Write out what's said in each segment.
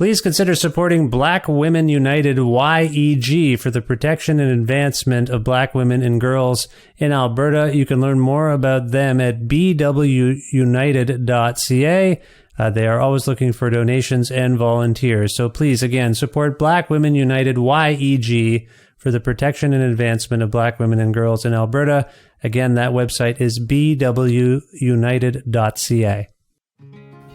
Please consider supporting Black Women United YEG for the protection and advancement of black women and girls in Alberta. You can learn more about them at bwunited.ca. They are always looking for donations and volunteers. So please, again, support Black Women United YEG for the protection and advancement of black women and girls in Alberta. Again, that website is bwunited.ca.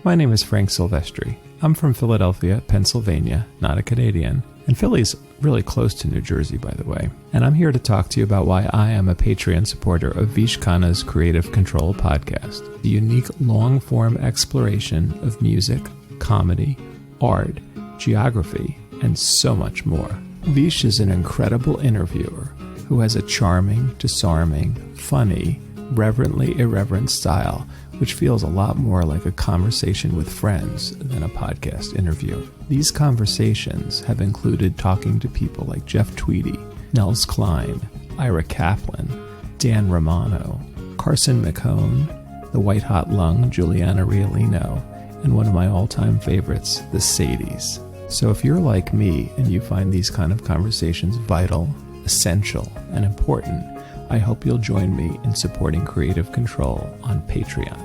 My name is Frank Silvestri. I'm from Philadelphia, Pennsylvania, not a Canadian. And Philly's really close to New Jersey, by the way. And I'm here to talk to you about why I am a Patreon supporter of Vish Khanna's Creative Control podcast, the unique long-form exploration of music, comedy, art, geography, and so much more. Vish is an incredible interviewer who has a charming, disarming, funny, reverently irreverent style, which feels a lot more like a conversation with friends than a podcast interview. These conversations have included talking to people like Jeff Tweedy, Nels Klein, Ira Kaplan, Dan Romano, Carson McHone, the White Hot Lung, Juliana Rialino, and one of my all-time favorites, the Sadies. So if you're like me and you find these kind of conversations vital, essential, and important, I hope you'll join me in supporting Creative Control on Patreon.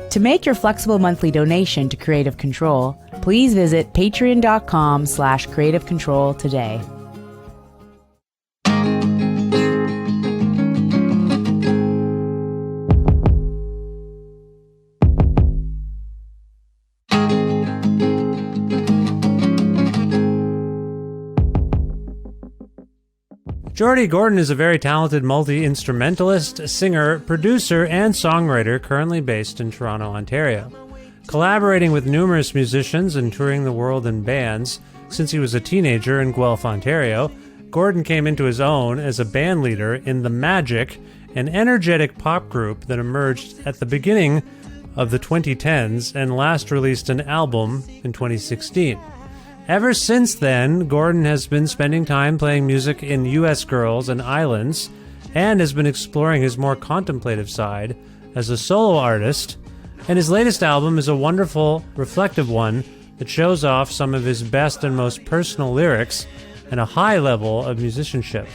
To make your flexible monthly donation to Creative Control, please visit patreon.com/Creative Control today. Geordie Gordon is a very talented multi-instrumentalist, singer, producer, and songwriter currently based in Toronto, Ontario. Collaborating with numerous musicians and touring the world in bands since he was a teenager in Guelph, Ontario, Gordon came into his own as a band leader in The Magic, an energetic pop group that emerged at the beginning of the 2010s and last released an album in 2016. Ever since then, Gordon has been spending time playing music in U.S. Girls and Islands and has been exploring his more contemplative side as a solo artist, and his latest album is a wonderful, reflective one that shows off some of his best and most personal lyrics and a high level of musicianship.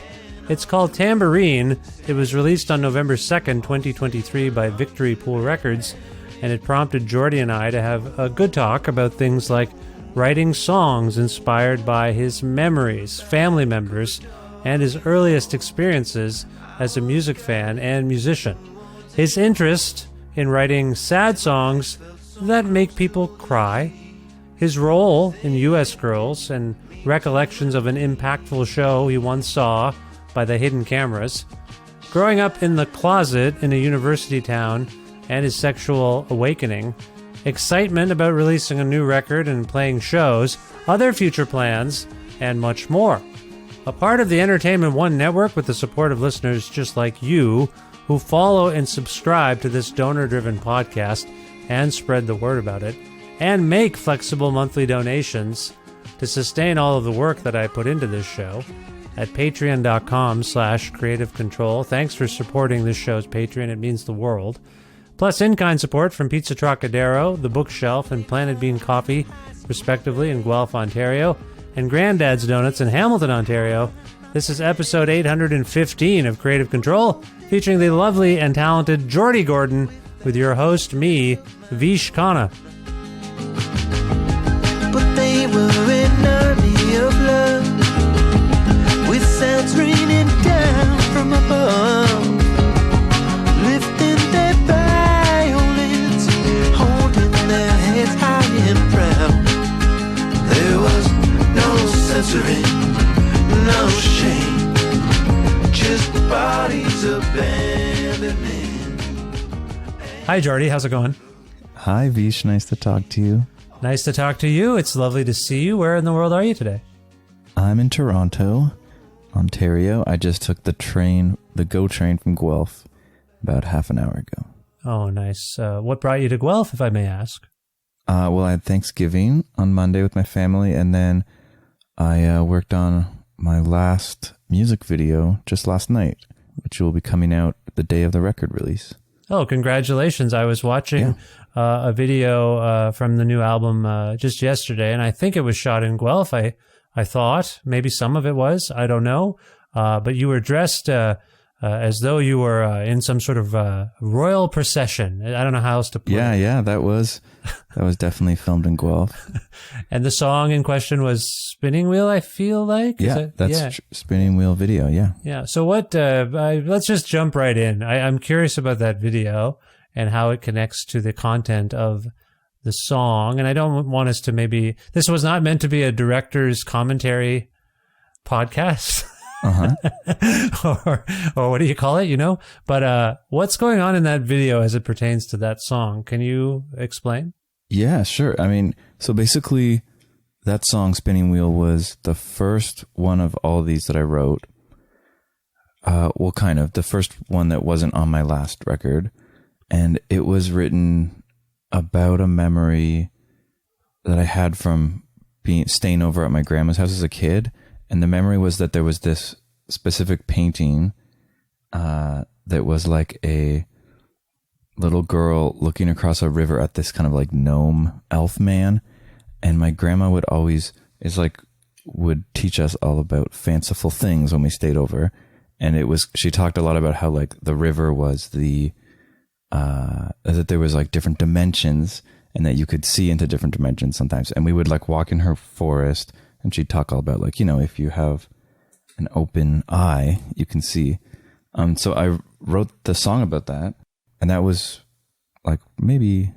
It's called Tambourine. It was released on November 2nd, 2023 by Victory Pool Records, and it prompted Geordie and I to have a good talk about things like writing songs inspired by his memories, family members, and his earliest experiences as a music fan and musician. His interest in writing sad songs that make people cry, his role in U.S. Girls, and recollections of an impactful show he once saw by the hidden cameras, growing up in the closet in a university town and his sexual awakening, excitement about releasing a new record and playing shows, other future plans, and much more. A part of the Entertainment One network with the support of listeners just like you who follow and subscribe to this donor-driven podcast and spread the word about it, and make flexible monthly donations to sustain all of the work that I put into this show at patreon.com/Creative Control. Thanks for supporting this show's Patreon. It means the world. Plus in-kind support from Pizza Trocadero, The Bookshelf, and Planet Bean Coffee, respectively, in Guelph, Ontario, and Granddad's Donuts in Hamilton, Ontario. This is episode 815 of Creative Control, featuring the lovely and talented Geordie Gordon, with your host, me, Vish Khanna. But they were an army of love, with sounds raining down from above, lifting their violins, holding their heads high and proud. There was no censoring, no shame, just bodies abandoning. Hi, Geordie. How's it going? Hi, Vish. Nice to talk to you. Nice to talk to you. It's lovely to see you. Where in the world are you today? I'm in Toronto, Ontario. I just took the GO train from Guelph about half an hour ago. Oh, nice. What brought you to Guelph, if I may ask? Well, I had Thanksgiving on Monday with my family, and then I worked on my last music video just last night, which will be coming out the day of the record release. Oh, congratulations. I was watching a video from the new album just yesterday, and I think it was shot in Guelph. I thought maybe some of it was. I don't know. But you were dressed as though you were in some sort of royal procession. I don't know how else to put it. Yeah, that was definitely filmed in Guelph. And the song in question was Spinning Wheel, I feel like? That's Spinning Wheel video, yeah. Yeah, so what, let's just jump right in. I'm curious about that video and how it connects to the content of the song. And I don't want us to this was not meant to be a director's commentary podcast. or what do you call it, But what's going on in that video as it pertains to that song? Can you explain? Yeah, sure. I mean, so basically that song Spinning Wheel was the first one of all these that I wrote. Well, kind of the first one that wasn't on my last record. And it was written about a memory that I had from staying over at my grandma's house as a kid. And the memory was that there was this specific painting that was like a little girl looking across a river at this kind of like gnome elf man. And my grandma would teach us all about fanciful things when we stayed over. And she talked a lot about how like the river was that there was like different dimensions and that you could see into different dimensions sometimes. And we would like walk in her forest. And she'd talk all about like, if you have an open eye, you can see. So I wrote the song about that. And that was like maybe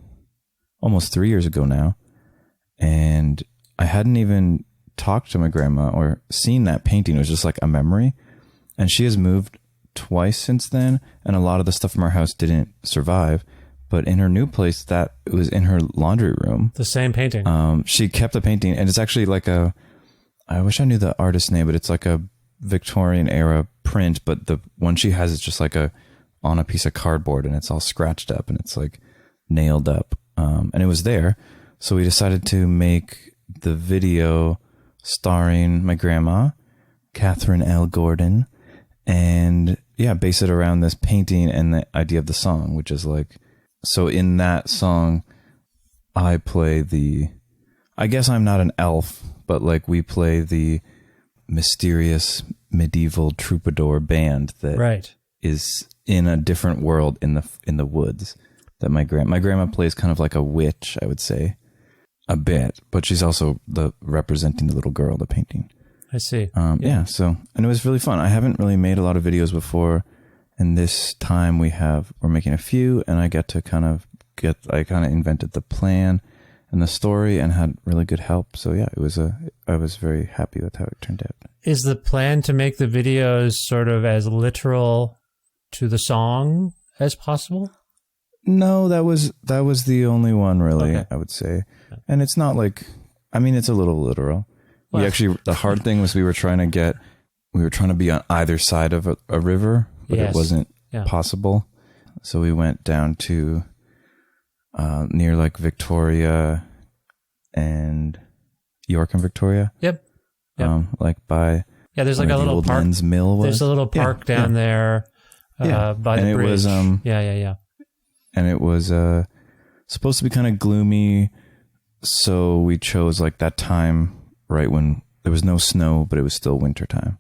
almost 3 years ago now. And I hadn't even talked to my grandma or seen that painting. It was just like a memory. And she has moved twice since then. And a lot of the stuff from our house didn't survive. But in her new place, it was in her laundry room. The same painting. She kept the painting. And it's actually like I wish I knew the artist's name, but it's like a Victorian era print, but the one she has is just like on a piece of cardboard and it's all scratched up and it's like nailed up. And it was there. So we decided to make the video starring my grandma, Catherine L. Gordon, and base it around this painting and the idea of the song, which is like, so in that song, I play I guess I'm not an elf, but like we play the mysterious medieval troubadour band that is in a different world in the woods. That my grandma plays kind of like a witch, I would say, a bit, but she's also representing the little girl, the painting. I see. So, and it was really fun. I haven't really made a lot of videos before, and this time we're making a few, and I get to I invented the plan and the story and had really good help. So I was very happy with how it turned out. Is the plan to make the videos sort of as literal to the song as possible? No, that was the only one really, I would say. And it's not like, it's a little literal. Well, the hard thing was we were trying to be on either side of a river, but it wasn't possible. So we went down to near like Victoria and York and Victoria. Yep. Like by there's like a little old park. Men's Mill was. There's a little park down there by the bridge. And it was supposed to be kind of gloomy, so we chose like that time right when there was no snow, but it was still winter time,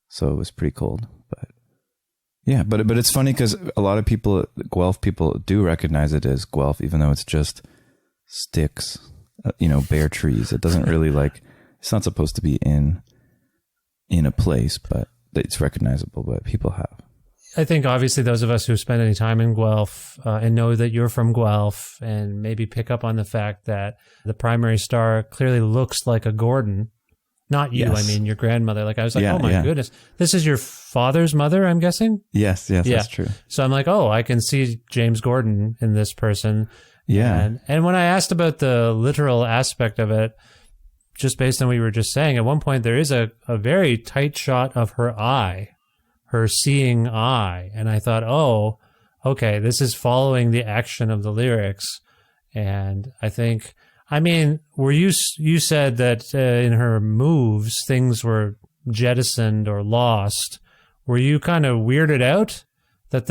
so it was pretty cold. But it's funny because a lot of Guelph people do recognize it as Guelph, even though it's just sticks, bare trees. It doesn't really it's not supposed to be in a place, but it's recognizable. But people have. I think obviously those of us who spend any time in Guelph and know that you're from Guelph and maybe pick up on the fact that the primary star clearly looks like a Gordon. Not you, yes. I mean your grandmother. Like I was like, oh my goodness. This is your father's mother, I'm guessing? Yes, that's true. So I'm like, I can see James Gordon in this person. Yeah. And when I asked about the literal aspect of it, just based on what you were just saying, at one point there is a very tight shot of her eye, her seeing eye. And I thought, okay, this is following the action of the lyrics. And I think, you said that in her moves, things were jettisoned or lost. Were you kind of weirded out that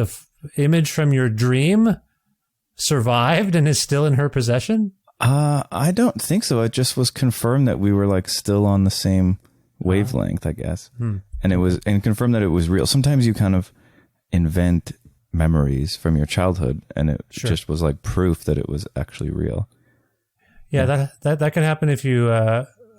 image from your dream survived and is still in her possession? I don't think so. It just was confirmed that we were like still on the same wavelength, I guess. And it was, and confirmed that it was real. Sometimes you kind of invent memories from your childhood, and it just was like proof that it was actually real. Yeah, that can happen if you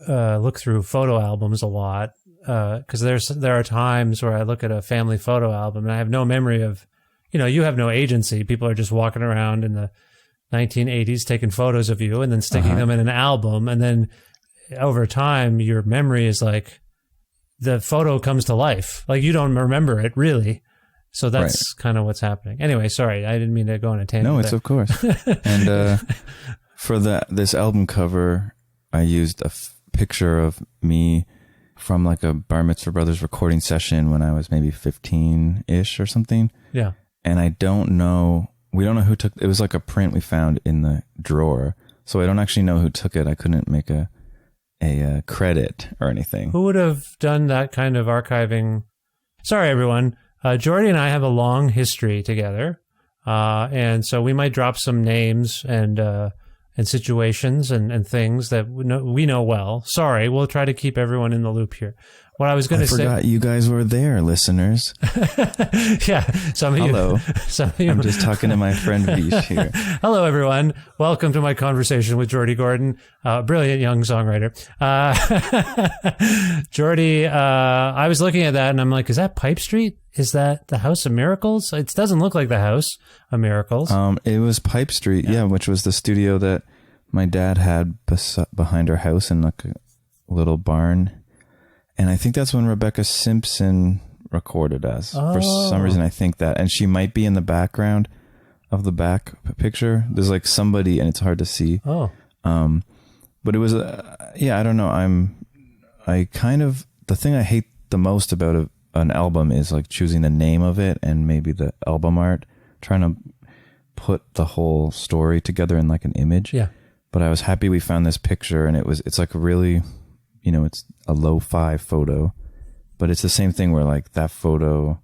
look through photo albums a lot. Because there are times where I look at a family photo album and I have no memory of, you have no agency. People are just walking around in the 1980s taking photos of you and then sticking them in an album. And then over time, your memory is like the photo comes to life. Like you don't remember it really. So that's kind of what's happening. Anyway, sorry, I didn't mean to go on a tangent. No, it's of course. And for this album cover, I used a picture of me from like a Bar Mitzvah Brothers recording session when I was maybe 15-ish or something. Yeah. And we don't know who took it. Was like a print we found in the drawer. So I don't actually know who took it. I couldn't make a credit or anything. Who would have done that kind of archiving? Sorry, everyone. Geordie and I have a long history together. And so we might drop some names and situations and things that we know well. Sorry, we'll try to keep everyone in the loop here. What I was going to say... I forgot you guys were there, listeners. Yeah, Hello. I'm just talking to my friend Vish here. Hello, everyone. Welcome to my conversation with Geordie Gordon, brilliant young songwriter. Geordie, I was looking at that and I'm like, is that Pipe Street? Is that the House of Miracles? It doesn't look like the House of Miracles. It was Pipe Street, yeah, which was the studio that my dad had behind our house in like a little barn. And I think that's when Rebecca Simpson recorded us. For some reason, I think that. And she might be in the background of the back picture. There's like somebody, and it's hard to see. But it was, I don't know. The thing I hate the most about an album is like choosing the name of it and maybe the album art, trying to put the whole story together in like an image. Yeah. But I was happy we found this picture, and it's like a really, it's a lo-fi photo, but it's the same thing where like that photo,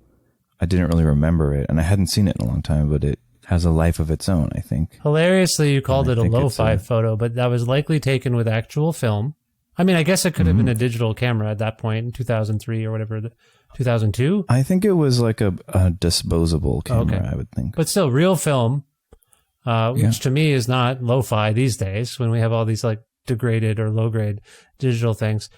I didn't really remember it and I hadn't seen it in a long time, but it has a life of its own, I think. Hilariously, you called it a lo-fi photo, but that was likely taken with actual film. I mean, I guess it could have been a digital camera at that point in 2003 or whatever, 2002? I think it was like a disposable camera, I would think. But still, real film, which to me is not lo-fi these days when we have all these like degraded or low-grade digital things.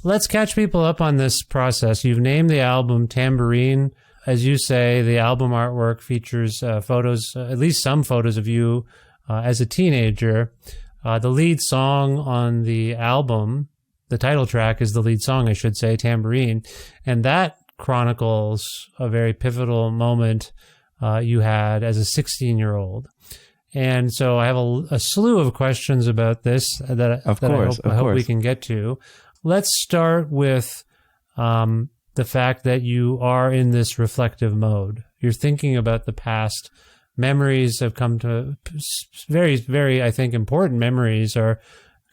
Let's catch people up on this process. You've named the album Tambourine. As you say, the album artwork features photos, at least some photos of you as a teenager. The lead song on the album, the title track is the lead song, I should say, Tambourine. And that chronicles a very pivotal moment you had as a 16-year-old. And so I have a slew of questions about this that I hope we can get to. Let's start with the fact that you are in this reflective mode. You're thinking about the past. Memories have come to very, very, I think, important memories are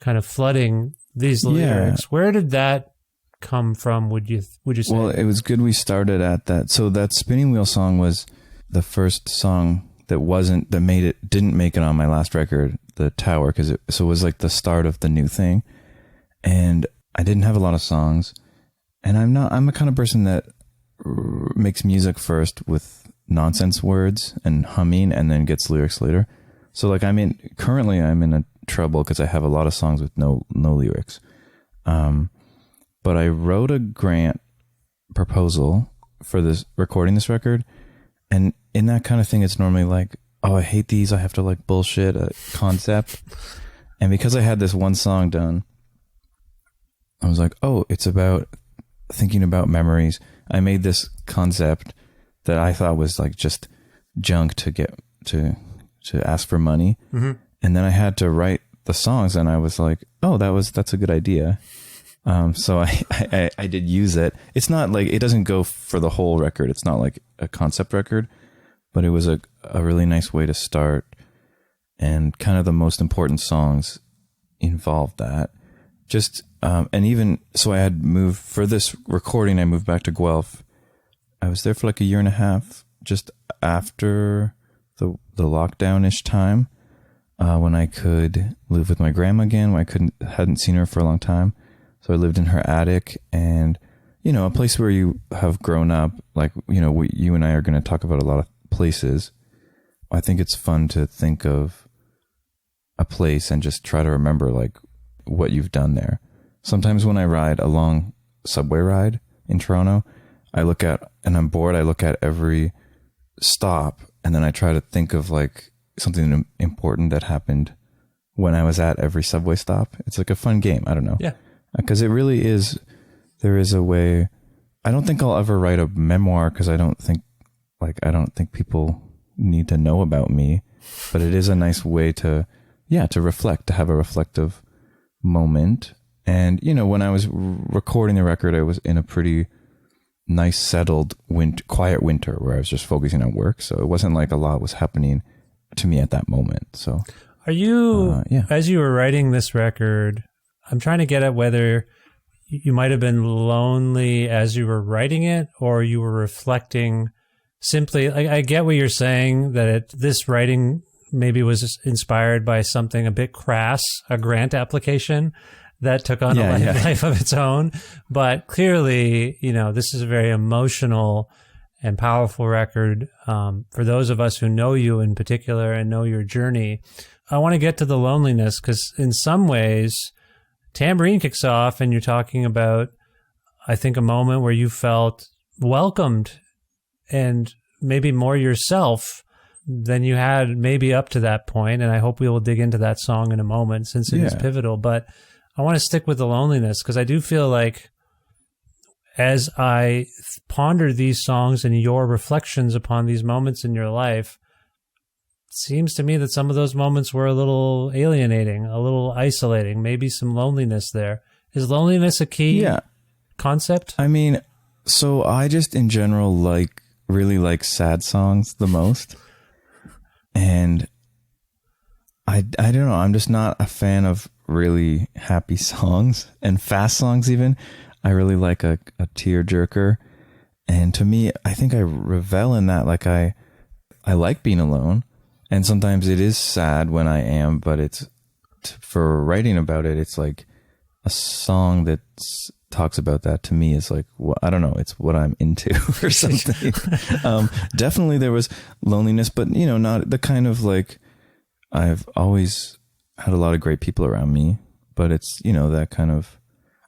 kind of flooding these lyrics. Where did that come from, would you say? Well, it was good we started at that. So that Spinning Wheel song was the first song that didn't make it on my last record, The Tower, because it was like the start of the new thing. And I didn't have a lot of songs. And I'm the kind of person that makes music first with nonsense words and humming and then gets lyrics later. So like currently I'm in a trouble because I have a lot of songs with no lyrics. But I wrote a grant proposal for recording this record. And in that kind of thing, it's normally like, oh, I hate these. I have to like bullshit a concept. And because I had this one song done, I was like, oh, it's about thinking about memories. I made this concept that I thought was like just junk to get to ask for money. Mm-hmm. And then I had to write the songs and I was like, oh, that's a good idea. So I did use it. It's not like, it doesn't go for the whole record. It's not like a concept record, but it was a really nice way to start. And kind of the most important songs involved that. And even, so I had moved, for this recording, I moved back to Guelph. I was there for like a year and a half, just after the lockdown-ish time, when I could live with my grandma again, when hadn't seen her for a long time. So I lived in her attic, and, you know, a place where you have grown up, like, you know, you and I are going to talk about a lot of places. I think it's fun to think of a place and just try to remember, like, what you've done there. Sometimes when I ride a long subway ride in Toronto, I look at, and I'm bored, I look at every stop, and then I try to think of, like, something important that happened when I was at every subway stop. It's like a fun game. I don't know. Yeah. Because it really is, there is a way. I don't think I'll ever write a memoir, because I don't think people need to know about me, but it is a nice way to reflect, to have a reflective moment. And, you know, when I was recording the record, I was in a pretty nice, settled, quiet winter where I was just focusing on work. So it wasn't like a lot was happening to me at that moment. So are you, as you were writing this record, I'm trying to get at whether you might have been lonely as you were writing it, or you were reflecting simply. I get what you're saying, that this writing maybe was inspired by something a bit crass, a grant application that took on a life of its own. But clearly, you know, this is a very emotional and powerful record. For those of us who know you in particular and know your journey, I want to get to the loneliness, because in some ways, Tambourine kicks off and you're talking about, I think, a moment where you felt welcomed and maybe more yourself than you had maybe up to that point. And I hope we will dig into that song in a moment, since it is pivotal. But I want to stick with the loneliness, because I do feel like, as I ponder these songs and your reflections upon these moments in your life, it seems to me that some of those moments were a little alienating, a little isolating, maybe some loneliness there. Is loneliness a key concept? I mean, so I just in general really like sad songs the most. And I don't know, I'm just not a fan of really happy songs, and fast songs even. I really like a tearjerker. And to me, I think I revel in that. Like I like being alone, and sometimes it is sad when I am, but it's, for writing about it, it's like a song that talks about that, to me, is like, well, I don't know, it's what I'm into or something. Definitely there was loneliness, but, you know, not the kind of, like, I've always had a lot of great people around me, but it's, you know, that kind of,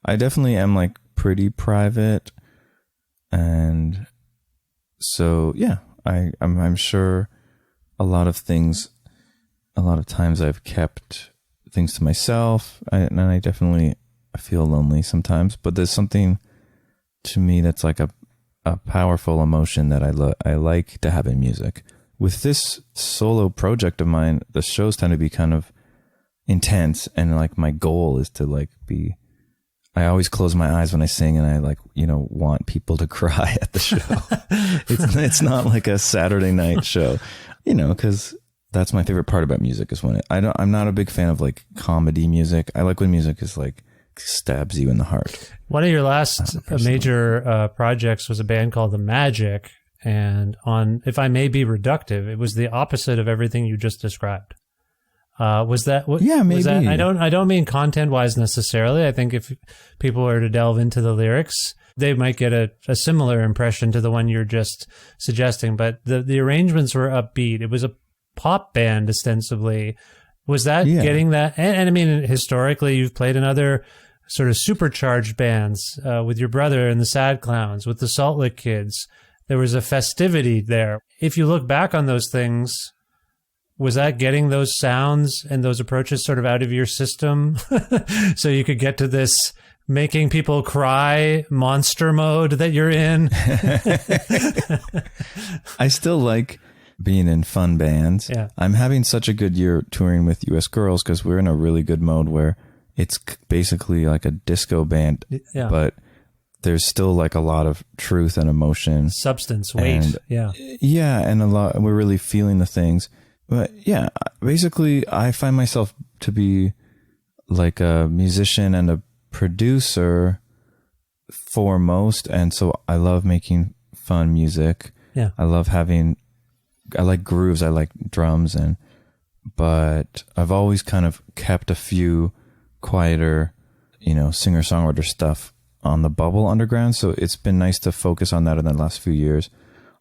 I definitely am like pretty private. And so, yeah, I'm sure a lot of times I've kept things to myself, and I definitely feel lonely sometimes, but there's something to me that's like a powerful emotion that I like to have in music. With this solo project of mine, the shows tend to be kind of intense, and like my goal is to like be, I always close my eyes when I sing, and I like, you know, want people to cry at the show. It's not like a Saturday night show, you know, because that's my favorite part about music, is when I'm not a big fan of like comedy music. I like when music is like stabs you in the heart. One of your last major projects was a band called The Magic, and on, if I may be reductive, it was the opposite of everything you just described. Was that what? Yeah, maybe. I don't mean content wise necessarily. I think if people were to delve into the lyrics, they might get a similar impression to the one you're just suggesting. But the arrangements were upbeat. It was a pop band ostensibly. Was that getting that? And I mean, historically, you've played in other sort of supercharged bands with your brother and the Sad Clowns, with the Salt Lick Kids. There was a festivity there. If you look back on those things, was that getting those sounds and those approaches sort of out of your system so you could get to this making people cry monster mode that you're in? I still like being in fun bands. Yeah. I'm having such a good year touring with US Girls, because we're in a really good mode where it's basically like a disco band, but there's still like a lot of truth and emotion, substance, weight. And a lot, we're really feeling the things. But yeah, basically I find myself to be like a musician and a producer foremost. And so I love making fun music. Yeah. I like grooves. I like drums, but I've always kind of kept a few quieter, singer-songwriter stuff on the bubble underground. So it's been nice to focus on that in the last few years.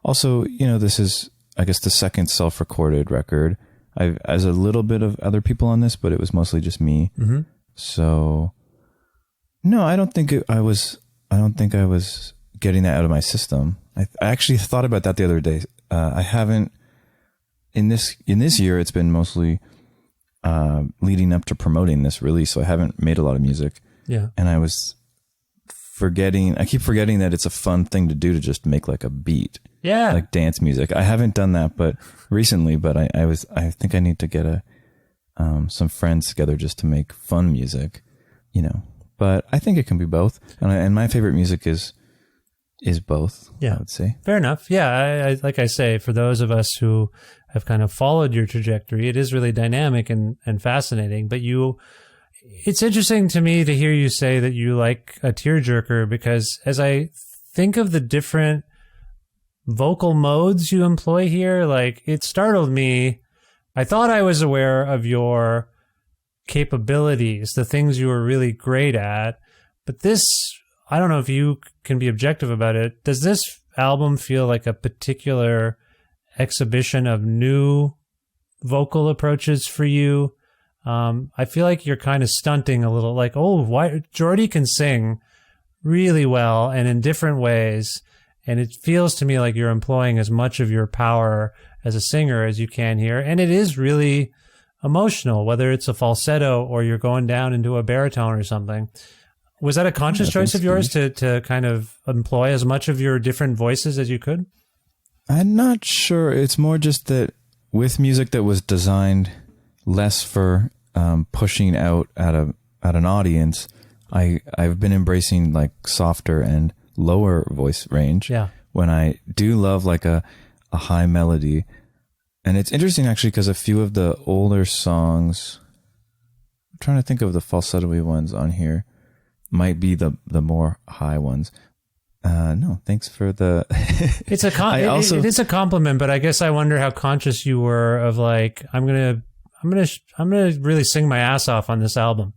Also, this is, I guess, the second self-recorded record. As a little bit of other people on this, but it was mostly just me. Mm-hmm. So, no, I don't think I was getting that out of my system. I actually thought about that the other day. I haven't in this year. It's been mostly leading up to promoting this release, so I haven't made a lot of music. Yeah, and I was forgetting. I keep forgetting that it's a fun thing to do to just make like a beat. Yeah, like dance music. I haven't done that, but recently. But I think I need to get some friends together just to make fun music, But I think it can be both, and my favorite music is both. Yeah, I would say. Fair enough. Yeah, I like I say, for those of us who have kind of followed your trajectory, it is really dynamic and fascinating. But it's interesting to me to hear you say that you like a tearjerker, because as I think of the different vocal modes you employ here, like, it startled me. I thought I was aware of your capabilities, the things you were really great at, but this, I don't know if you can be objective about it. Does this album feel like a particular exhibition of new vocal approaches for you? I feel like you're kind of stunting a little, like, why Geordie can sing really well and in different ways. And it feels to me like you're employing as much of your power as a singer as you can here. And it is really emotional, whether it's a falsetto or you're going down into a baritone or something. Was that a conscious choice of yours to kind of employ as much of your different voices as you could? I'm not sure. It's more just that with music that was designed less for pushing out at an audience, I've been embracing like softer and lower voice range. Yeah. When I do love like a high melody. And it's interesting actually, because a few of the older songs, I'm trying to think of the falsetto-y ones on here, might be the more high ones. No, thanks for the. It's it is a compliment, but I guess I wonder how conscious you were of like, I'm gonna really sing my ass off on this album.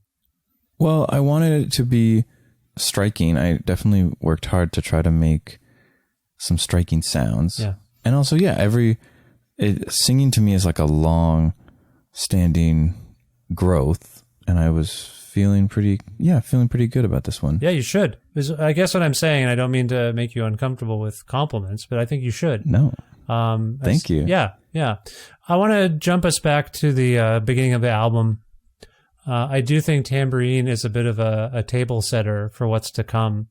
Well, I wanted it to be striking. I definitely worked hard to try to make some striking sounds. Yeah, and also, singing to me is like a long standing growth, and I was feeling pretty good about this one. Yeah, you should. I guess what I'm saying, and I don't mean to make you uncomfortable with compliments, but I think you should. No. Thank you. Yeah. I want to jump us back to the beginning of the album. I do think Tambourine is a bit of a table setter for what's to come.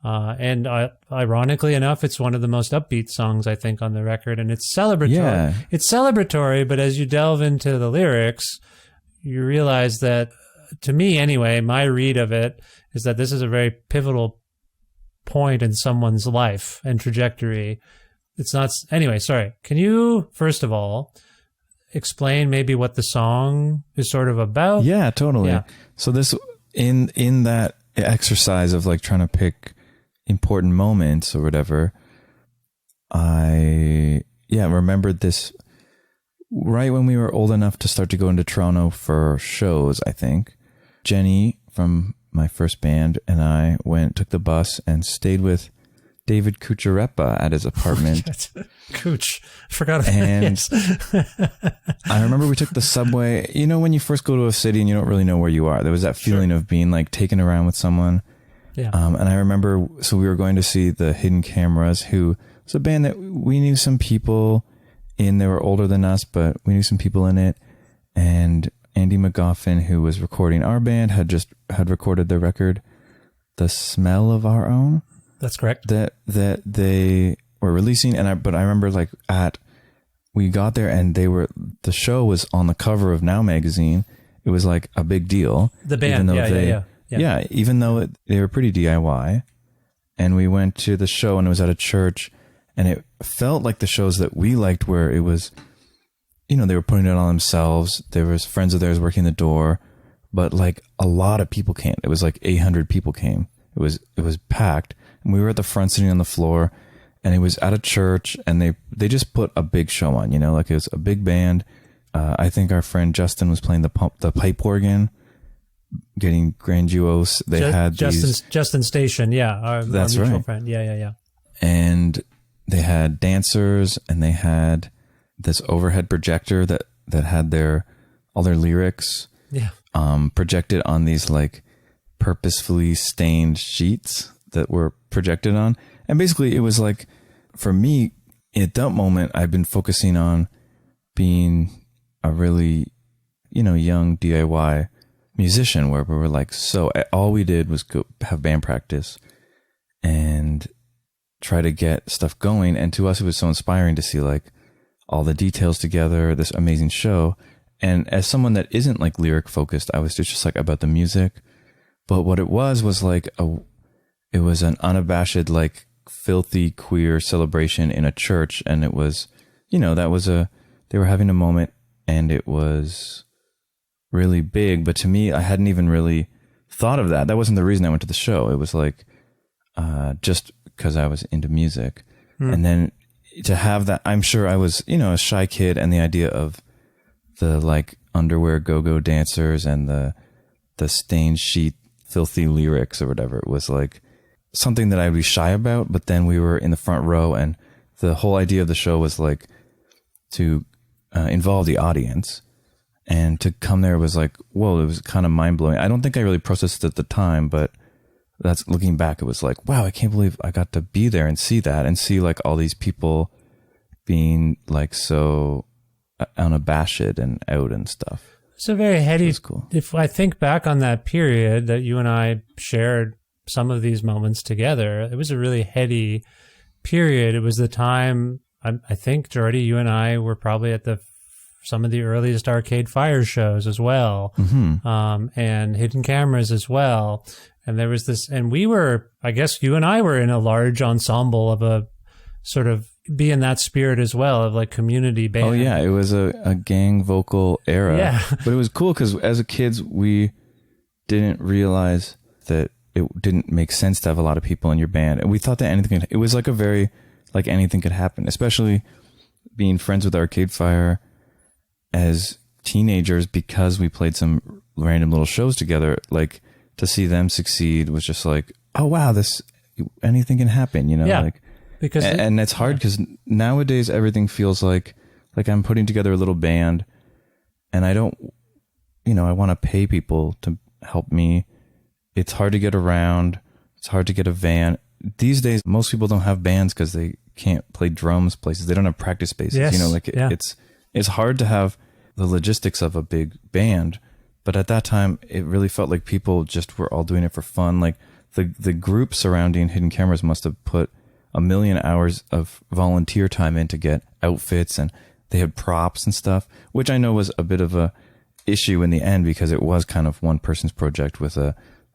And ironically enough, it's one of the most upbeat songs, I think, on the record, and it's celebratory. Yeah. It's celebratory, but as you delve into the lyrics, you realize that, to me anyway, my read of it is that this is a very pivotal point in someone's life and trajectory. It's not... Anyway, sorry. Can you, first of all, explain maybe what the song is sort of about? Yeah, totally. Yeah. So this, in that exercise of like trying to pick important moments or whatever, I remembered this right when we were old enough to start to go into Toronto for shows. I think Jenny from my first band and I took the bus and stayed with David Kucherepa at his apartment. Cooch, forgot about and yes. I remember we took the subway. You know, when you first go to a city and you don't really know where you are, there was that feeling of being like taken around with someone. Yeah. And I remember, so we were going to see the Hidden Cameras, who was a band that we knew some people in. They were older than us, but we knew some people in it. And Andy McGoffin, who was recording our band, had recorded the record, The Smell of Our Own. That's correct. That they were releasing, but I remember like we got there and the show was on the cover of Now magazine. It was like a big deal. The band, yeah, even though they were pretty DIY. And we went to the show and it was at a church, and it felt like the shows that we liked, where it was, they were putting it on themselves. There was friends of theirs working the door, but like a lot of people came. It was like 800 people came. It was packed. And we were at the front sitting on the floor, and it was at a church, and they just put a big show on, you know, like it was a big band. I think our friend Justin was playing the pipe organ, getting grandiose. They had Justin Station, yeah, our mutual right. friend, yeah. And they had dancers, and they had this overhead projector that had all their lyrics, projected on these like purposefully stained sheets that were projected on. And basically, it was like, for me at that moment, I've been focusing on being a really, you know, young DIY musician, where we were like, so all we did was go have band practice and try to get stuff going. And to us, it was so inspiring to see like all the details together, this amazing show. And as someone that isn't like lyric focused, I was just like about the music. But what it was like it was an unabashed, like filthy queer celebration in a church. And it was, you know, they were having a moment, and it was really big. But to me, I hadn't even really thought of that. That wasn't the reason I went to the show. It was like, just because I was into music. And then to have that, I'm sure I was, you know, a shy kid, and the idea of the like underwear go-go dancers and the stained sheet filthy lyrics or whatever, it was like something that I'd be shy about. But then we were in the front row, and the whole idea of the show was like to involve the audience, and to come there was like, whoa, it was kind of mind-blowing. I don't think I really processed it at the time, but that's looking back, it was like, wow, I can't believe I got to be there and see that, and see like all these people being like so unabashed and out and stuff. It's a very heady. It was cool. If I think back on that period that you and I shared some of these moments together, it was a really heady period. It was the time, I think, Geordie, you and I were probably at some of the earliest Arcade Fire shows as well, and Hidden Cameras as well. And there was this, and we were, I guess you and I were in a large ensemble of a sort of be in that spirit as well, of like community band. Oh yeah, it was a gang vocal era. Yeah. But it was cool because as kids, we didn't realize that it didn't make sense to have a lot of people in your band. And we thought that it was like anything could happen, especially being friends with Arcade Fire as teenagers, because we played some random little shows together. Like, to see them succeed was just like, oh wow, anything can happen, you know? Yeah. Like, because and it's hard because nowadays everything feels like I'm putting together a little band, and I don't, you know, I want to pay people to help me. It's hard to get around. It's hard to get a van. These days, most people don't have bands because they can't play drums places. They don't have practice spaces. Yes. You know, like it's hard to have the logistics of a big band. But at that time, it really felt like people just were all doing it for fun. Like the group surrounding Hidden Cameras must have put 1 million hours of volunteer time in to get outfits, and they had props and stuff, which I know was a bit of a issue in the end because it was kind of one person's project with a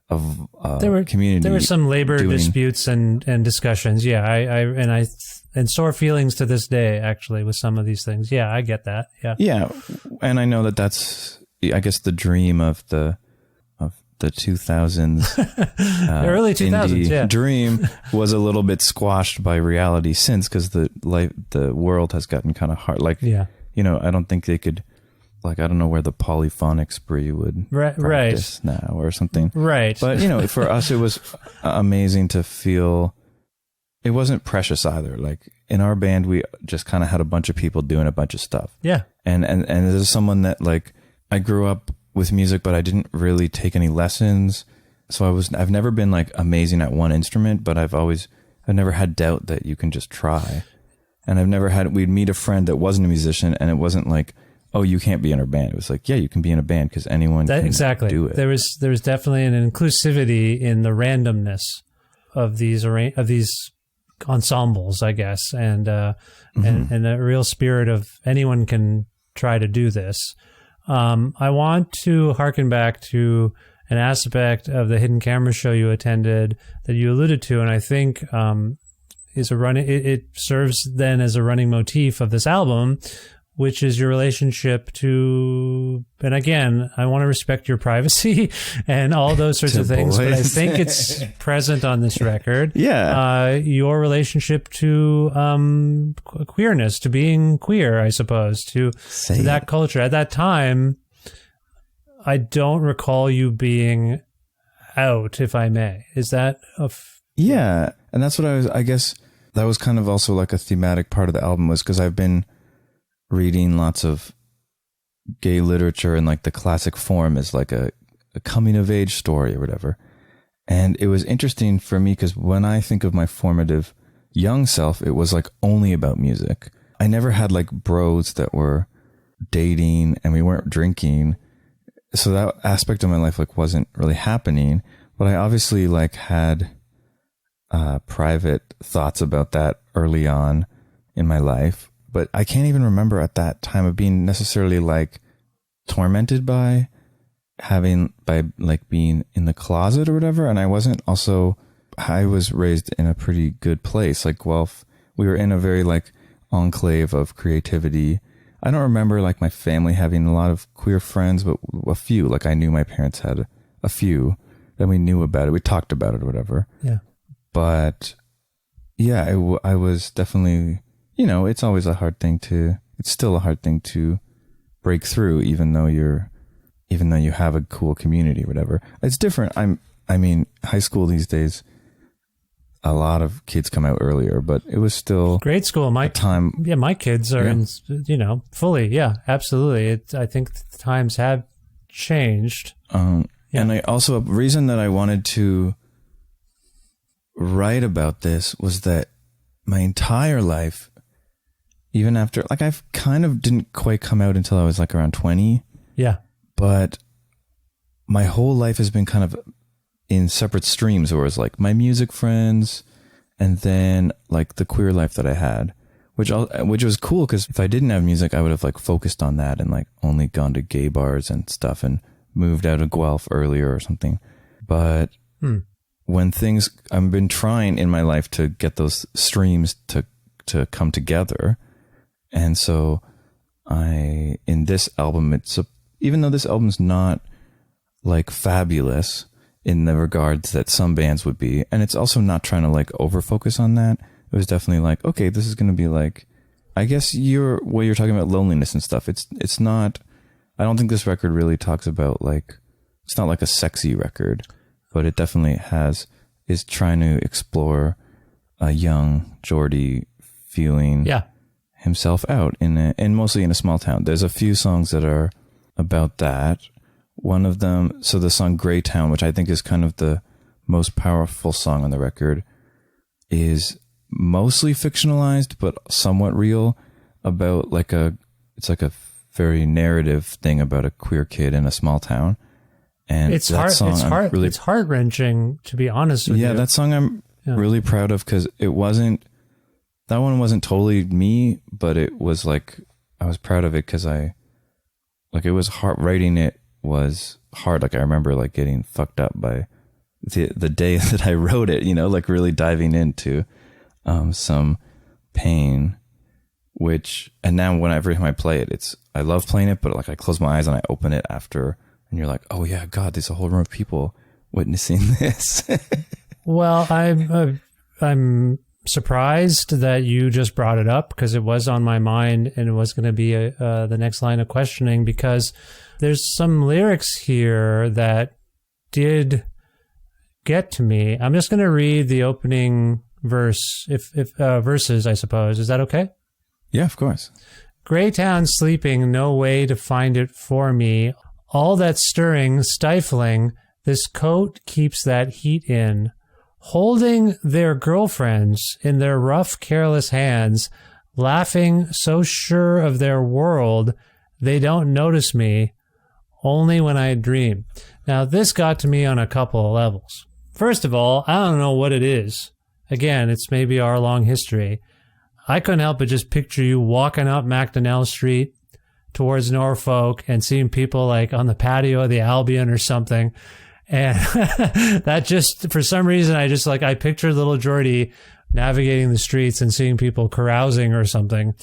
community. There were some labor disputes and discussions. Yeah, I sore feelings to this day actually with some of these things. Yeah, I get that. Yeah, and I know that's I guess the dream of the 2000s, the early 2000s dream was a little bit squashed by reality since, because the world has gotten kind of hard. Like, you know, I don't think they could, like, I don't know where the polyphonic spree would practice now or something. Right. But, you know, for us, it was amazing to feel it wasn't precious either. Like, in our band, we just kind of had a bunch of people doing a bunch of stuff. Yeah. And as someone that, like, I grew up with music, but I didn't really take any lessons. So I've never been like amazing at one instrument, but I've never had doubt that you can just try. And we'd meet a friend that wasn't a musician, and it wasn't like, oh, you can't be in our band. It was like, yeah, you can be in a band because anyone can do it. There which is your relationship to, and again, I want to respect your privacy and all those sorts of things, but I think it's present on this record. Yeah. Your relationship to queerness, to being queer, I suppose, to that culture. At that time, I don't recall you being out, if I may. Is that yeah, and that's what I guess that was kind of also like a thematic part of the album, was because I've been reading lots of gay literature in like the classic form as like a coming of age story or whatever. And it was interesting for me because when I think of my formative young self, it was like only about music. I never had like bros that were dating and we weren't drinking. So that aspect of my life like wasn't really happening, but I obviously like had private thoughts about that early on in my life. But I can't even remember at that time of being necessarily like tormented by like being in the closet or whatever. And I was raised in a pretty good place. Like, well, we were in a very like enclave of creativity. I don't remember like my family having a lot of queer friends, but a few. Like I knew my parents had a few that we knew about it. We talked about it or whatever. Yeah. But yeah, I was definitely, it's always it's still a hard thing to break through, even though you have a cool community or whatever. It's different. I mean, high school these days, a lot of kids come out earlier, but it was still grade school. My kids are in, fully. Yeah, absolutely. I think the times have changed. And I also, a reason that I wanted to write about this was that my entire life, even after, like, I've kind of didn't quite come out until I was like around 20. Yeah. But my whole life has been kind of in separate streams, where it's like my music friends and then like the queer life that I had, which was cool, because if I didn't have music, I would have like focused on that and like only gone to gay bars and stuff and moved out of Guelph earlier or something. But when I've been trying in my life to get those streams to come together. And so in this album, even though this album's not like fabulous in the regards that some bands would be, and it's also not trying to like over focus on that. It was definitely like, okay, this is going to be like, I guess you're talking about loneliness and stuff. It's not, I don't think this record really talks about like, it's not like a sexy record, but it definitely is trying to explore a young Geordie feeling himself out and mostly in a small town. There's a few songs that are about that. One of them, so the song Greytown, which I think is kind of the most powerful song on the record, is mostly fictionalized, but somewhat real, about like it's like a very narrative thing about a queer kid in a small town. And it's heart-wrenching, to be honest with you. Yeah, that song I'm really proud of, because that one wasn't totally me, but it was like, I was proud of it because it was hard. Writing it was hard. Like I remember like getting fucked up by the day that I wrote it, like really diving into some pain, and now whenever I play it, I love playing it, but like I close my eyes and I open it after, and you're like, oh yeah, God, there's a whole room of people witnessing this. Well, I'm surprised that you just brought it up, because it was on my mind and it was going to be the next line of questioning, because there's some lyrics here that did get to me. I'm just going to read the opening verses, I suppose. Is that okay? Yeah, of course. Greytown sleeping, no way to find it for me. All that stirring, stifling, this coat keeps that heat in. Holding their girlfriends in their rough, careless hands, laughing so sure of their world, they don't notice me, only when I dream. Now, this got to me on a couple of levels. First of all, I don't know what it is. Again, it's maybe our long history. I couldn't help but just picture you walking up Macdonnell Street towards Norfolk and seeing people like on the patio of the Albion or something. And that just, for some reason, I pictured little Geordie navigating the streets and seeing people carousing or something.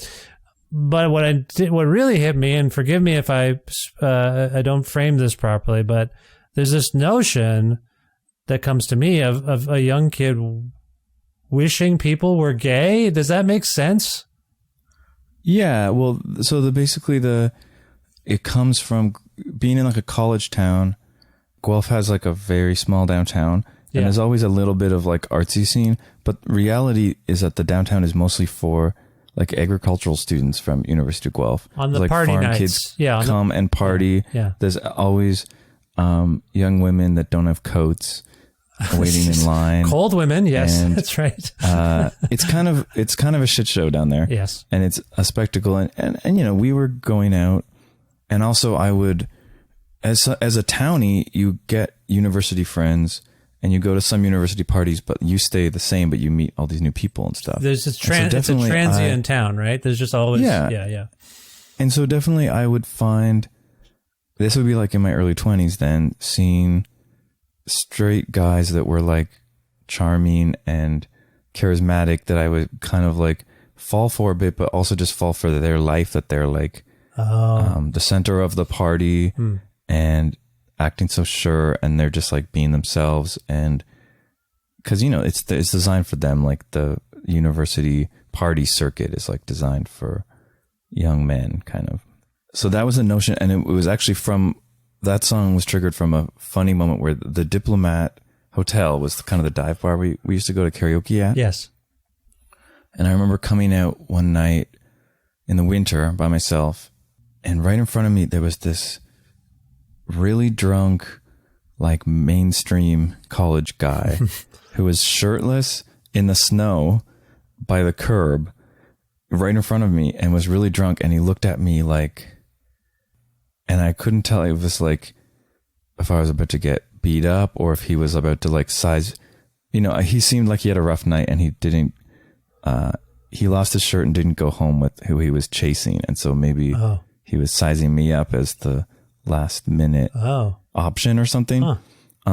But what really hit me, and forgive me if I don't frame this properly, but there's this notion that comes to me of a young kid wishing people were gay. Does that make sense? Yeah, well, so it comes from being in like a college town. Guelph has like a very small downtown, and there's always a little bit of like artsy scene, but reality is that the downtown is mostly for like agricultural students from University of Guelph. On the like party farm nights. kids Yeah, come and party. Yeah. There's always young women that don't have coats waiting in line. Cold women, yes, And, that's right. it's kind of a shit show down there. Yes. And it's a spectacle. And you know, we were going out, and also I would, as a townie, you get university friends and you go to some university parties, but you stay the same, but you meet all these new people and stuff. There's this And so it's a definitely transient town, right? There's just always, yeah. And so definitely I would find, this would be like in my early 20s then, seeing straight guys that were like charming and charismatic that I would kind of like fall for a bit, but also just fall for their life, that they're like the center of the party and acting so sure, and they're just like being themselves. And because, you know, it's designed for them, like the university party circuit is like designed for young men, kind of. So that was a notion, and it was actually from, that song was triggered from a funny moment where the Diplomat Hotel was kind of the dive bar we used to go to karaoke at. Yes. And I remember coming out one night in the winter by myself, and right in front of me there was this really drunk, like mainstream college guy who was shirtless in the snow by the curb right in front of me, and was really drunk, and he looked at me like, and I couldn't tell it was like if I was about to get beat up or if he was about to like size, you know, he seemed like he had a rough night, and he didn't, he lost his shirt and didn't go home with who he was chasing. And so maybe he was sizing me up as the last minute option or something.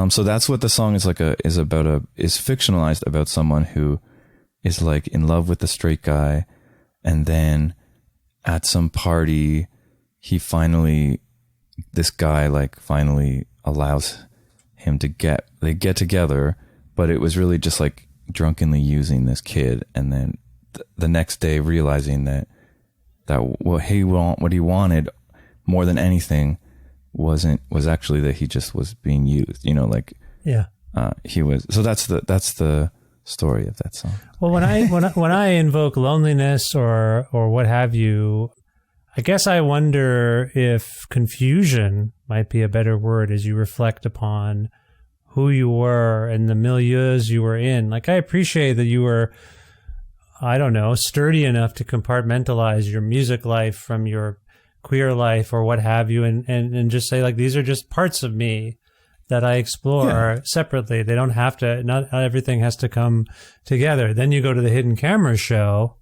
So that's what the song is is fictionalized about someone who is like in love with the straight guy. And then at some party, this guy like finally allows him to they get together, but it was really just like drunkenly using this kid. And then the next day realizing that what he wanted more than anything was actually that he just was being used, you know, like, he was. So that's the story of that song. Well, when I invoke loneliness or what have you, I guess I wonder if confusion might be a better word as you reflect upon who you were and the milieus you were in. Like, I appreciate that you were, I don't know, sturdy enough to compartmentalize your music life from your queer life or what have you, and just say, like, these are just parts of me that I explore separately. They don't have to, not everything has to come together. Then you go to the Hidden Camera show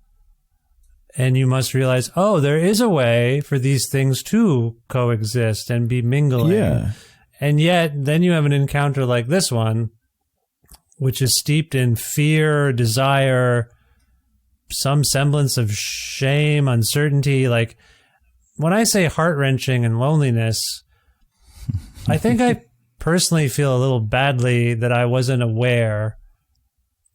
and you must realize, oh, there is a way for these things to coexist and be mingling. Yeah. And yet then you have an encounter like this one, which is steeped in fear, desire, some semblance of shame, uncertainty. Like, when I say heart-wrenching and loneliness, I think I personally feel a little badly that I wasn't aware,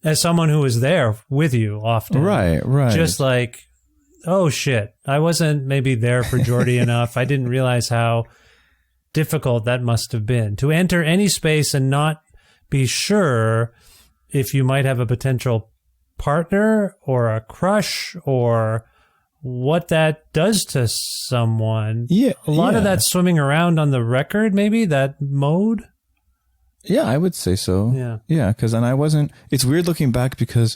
as someone who was there with you often. Right. Just like, oh shit, I wasn't maybe there for Geordie enough. I didn't realize how difficult that must have been to enter any space and not be sure if you might have a potential partner or a crush or what that does to someone. Yeah. A lot of that swimming around on the record, maybe that mode. Yeah, I would say so. Yeah. Yeah. It's weird looking back because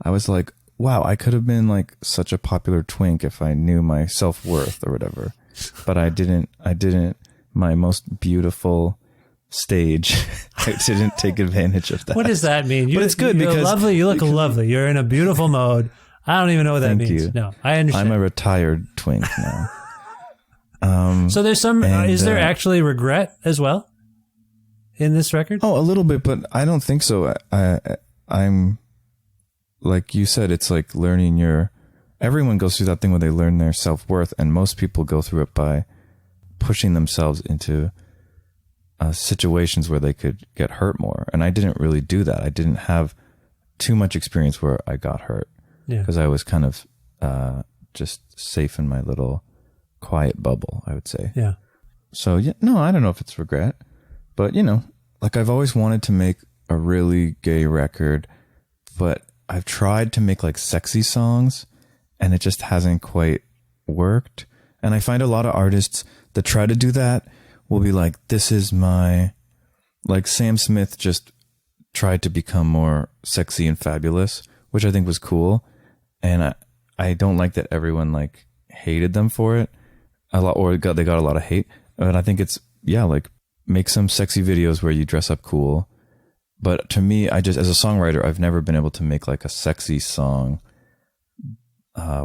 I was like, wow, I could have been like such a popular twink if I knew my self-worth or whatever, but I didn't, my most beautiful stage. I didn't take advantage of that. What does that mean? But it's good because lovely. You look lovely. You're in a beautiful mode. I don't even know what that Thank means. you. No, I understand. I'm a retired twink now. So there's some, is there actually regret as well in this record? Oh, a little bit, but I don't think so. I'm, like you said, it's like learning your everyone goes through that thing where they learn their self-worth, and most people go through it by pushing themselves into situations where they could get hurt more. And I didn't really do that. I didn't have too much experience where I got hurt because I was kind of just safe in my little quiet bubble, I would say. Yeah. So yeah, no, I don't know if it's regret, but you know, like I've always wanted to make a really gay record, but I've tried to make like sexy songs and it just hasn't quite worked. And I find a lot of artists that try to do that will be like, this is my, like Sam Smith just tried to become more sexy and fabulous, which I think was cool. And I don't like that everyone like hated them for it a lot, or they got a lot of hate. But I think it's, yeah, like make some sexy videos where you dress up cool. But to me, I just, as a songwriter, I've never been able to make like a sexy song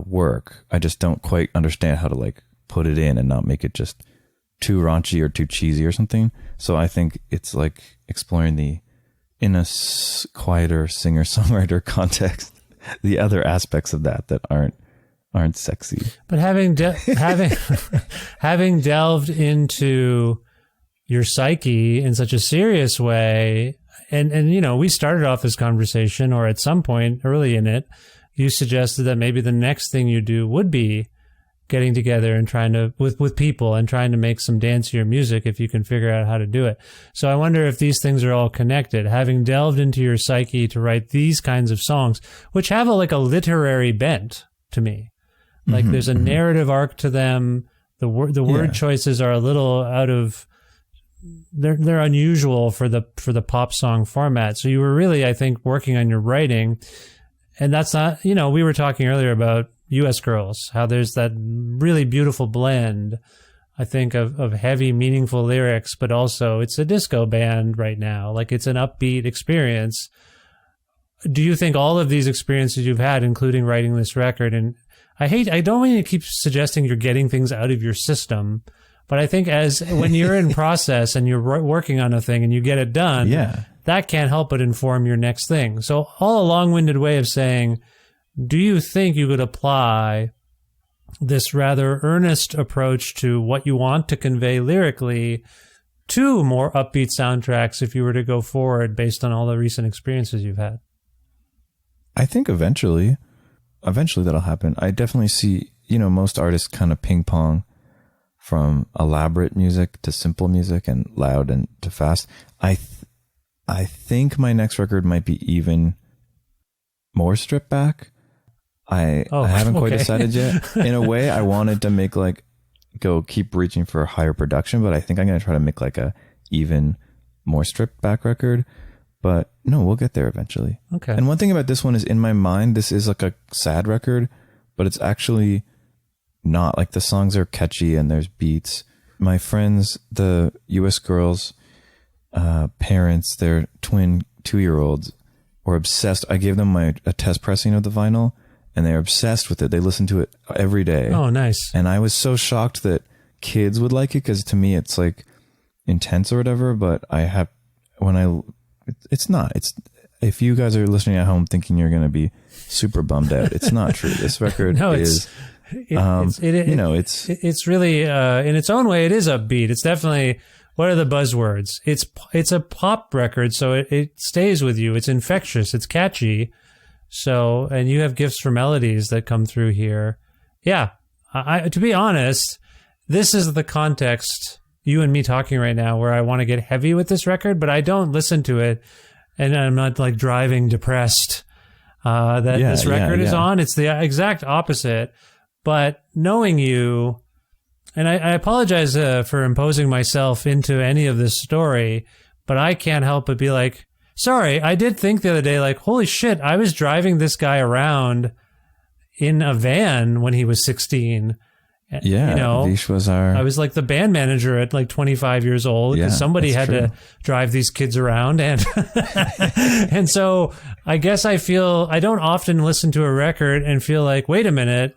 work. I just don't quite understand how to like put it in and not make it just too raunchy or too cheesy or something. So I think it's like exploring the, in a quieter singer-songwriter context, the other aspects of that aren't sexy. But having having delved into your psyche in such a serious way, and you know, we started off this conversation, or at some point early in it, you suggested that maybe the next thing you do would be getting together and trying to with people and trying to make some dancier music if you can figure out how to do it. So I wonder if these things are all connected. Having delved into your psyche to write these kinds of songs, which have like a literary bent to me. Like there's a narrative arc to them. The word choices are a little out of, they're unusual for the pop song format. So you were really, I think, working on your writing. And that's not, you know, we were talking earlier about U.S. Girls, how there's that really beautiful blend, I think, of heavy, meaningful lyrics, but also it's a disco band right now. Like it's an upbeat experience. Do you think all of these experiences you've had, including writing this record, and I don't mean to keep suggesting you're getting things out of your system, but I think when you're in process and you're working on a thing and you get it done, that can't help but inform your next thing. So all a long-winded way of saying, do you think you could apply this rather earnest approach to what you want to convey lyrically to more upbeat soundtracks if you were to go forward based on all the recent experiences you've had? I think eventually that'll happen. I definitely see, you know, most artists kind of ping pong from elaborate music to simple music and loud and to fast. I think my next record might be even more stripped back. I haven't quite decided yet. In a way, I wanted to make keep reaching for higher production, but I think I'm going to try to make like a even more stripped back record. But no, we'll get there eventually. Okay. And one thing about this one is, in my mind, this is like a sad record, but it's actually not. Like the songs are catchy and there's beats. My friends, the U.S. Girls' parents, their twin 2-year-olds, were obsessed. I gave them a test pressing of the vinyl, and they're obsessed with it. They listen to it every day. Oh, nice. And I was so shocked that kids would like it, because to me it's like intense or whatever, but it's not. It's, if you guys are listening at home thinking you're going to be super bummed out, it's not true. This record it's really, in its own way, it is upbeat. It's definitely, what are the buzzwords? It's a pop record, so it stays with you. It's infectious. It's catchy. So, and you have gifts for melodies that come through here. Yeah. To be honest, this is the context, you and me talking right now, where I want to get heavy with this record, but I don't listen to it and I'm not like driving depressed this record is on. It's the exact opposite. But knowing you, and I apologize for imposing myself into any of this story, but I can't help but be like, sorry, I did think the other day, like, holy shit, I was driving this guy around in a van when he was 16. Yeah, you know, Vish was I was like the band manager at like 25 years old, because somebody had to drive these kids around. And and so I guess I don't often listen to a record and feel like, wait a minute,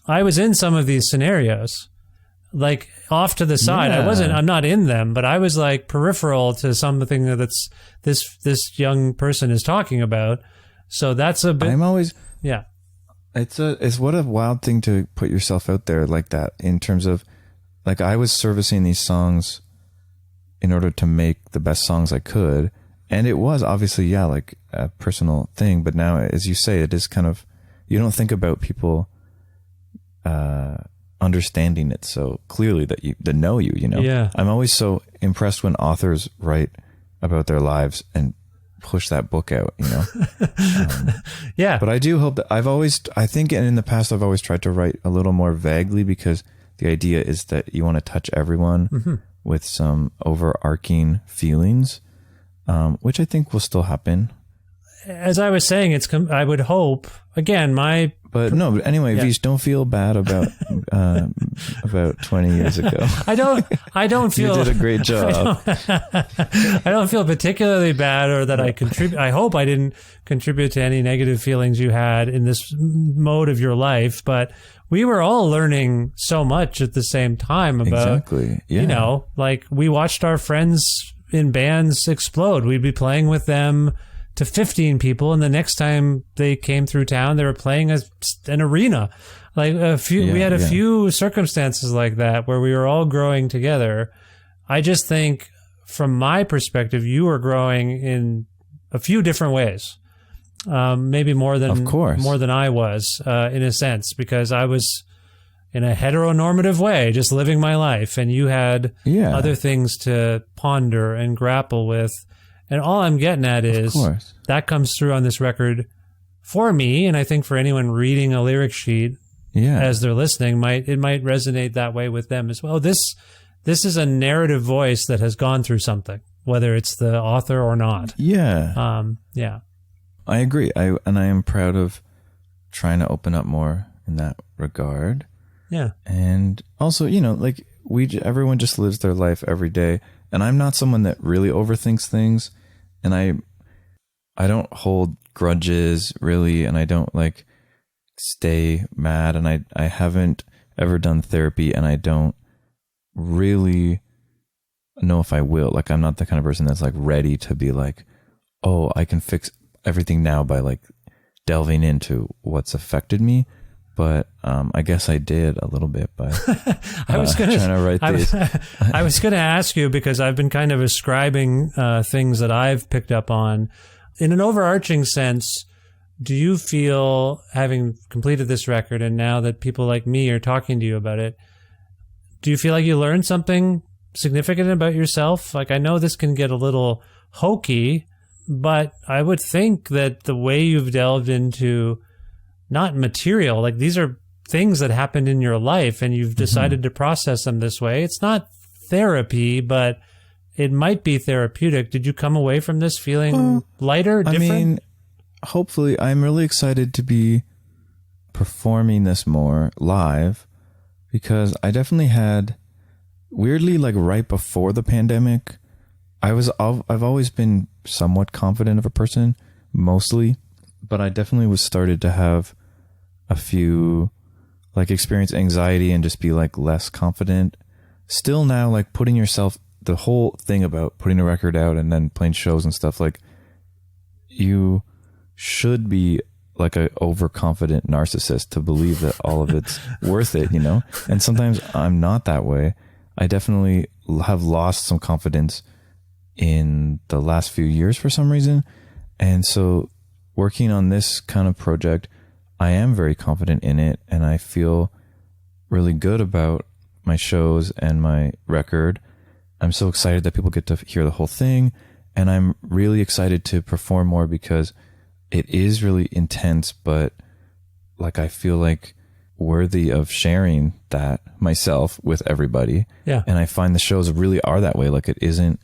I was in some of these scenarios, like off to the side. I'm not in them, but I was like peripheral to something that's this young person is talking about. So that's a bit. It's what a wild thing to put yourself out there like that, in terms of, like, I was servicing these songs in order to make the best songs I could. And it was obviously, yeah, like a personal thing. But now, as you say, it is kind of, you don't think about people understanding it so clearly that know you, you know? Yeah. I'm always so impressed when authors write about their lives and push that book out, you know? Yeah. But I do hope that I think in the past, I've always tried to write a little more vaguely, because the idea is that you want to touch everyone with some overarching feelings, which I think will still happen. As I was saying, I would hope, again, But anyway, Yeah. Vish, don't feel bad about 20 years ago. I don't feel You did a great job. I don't feel particularly bad, or that I contribute. I hope I didn't contribute to any negative feelings you had in this mode of your life, but we were all learning so much at the same time about, Exactly. Yeah. you know, like, we watched our friends in bands explode. We'd be playing with them to 15 people, and the next time they came through town, they were playing an arena. Like, we had a few circumstances like that where we were all growing together. I just think, from my perspective, you were growing in a few different ways. Maybe more than I was, in a sense, because I was in a heteronormative way, just living my life, and you had other things to ponder and grapple with. And all I'm getting at is that comes through on this record for me, and I think for anyone reading a lyric sheet as they're listening, it might resonate that way with them as well. This is a narrative voice that has gone through something, whether it's the author or not. Yeah. Yeah. I agree. I am proud of trying to open up more in that regard. Yeah. And also, you know, like, everyone just lives their life every day. And I'm not someone that really overthinks things, and I don't hold grudges really, and I don't like stay mad, and I haven't ever done therapy, and I don't really know if I will. Like, I'm not the kind of person that's like ready to be like, oh, I can fix everything now by like delving into what's affected me. But I guess I did a little bit by trying to write these. I was going to ask you, because I've been kind of ascribing things that I've picked up on. In an overarching sense, do you feel, having completed this record and now that people like me are talking to you about it, do you feel like you learned something significant about yourself? Like, I know this can get a little hokey, but I would think that the way you've delved into not material, like, these are things that happened in your life and you've decided to process them this way. It's not therapy, but it might be therapeutic. Did you come away from this feeling lighter, different? I mean, hopefully. I'm really excited to be performing this more live, because I definitely had, weirdly, like right before the pandemic, I've always been somewhat confident of a person, mostly, but I definitely was started to have a few, like, experience anxiety and just be like less confident. Still now, like, putting yourself, the whole thing about putting a record out and then playing shows and stuff, like, you should be like a overconfident narcissist to believe that all of it's worth it, you know? And sometimes I'm not that way. I definitely have lost some confidence in the last few years for some reason. And so working on this kind of project, I am very confident in it, and I feel really good about my shows and my record. I'm so excited that people get to hear the whole thing, and I'm really excited to perform more, because it is really intense, but like, I feel like worthy of sharing that myself with everybody. Yeah. And I find the shows really are that way. Like, it isn't,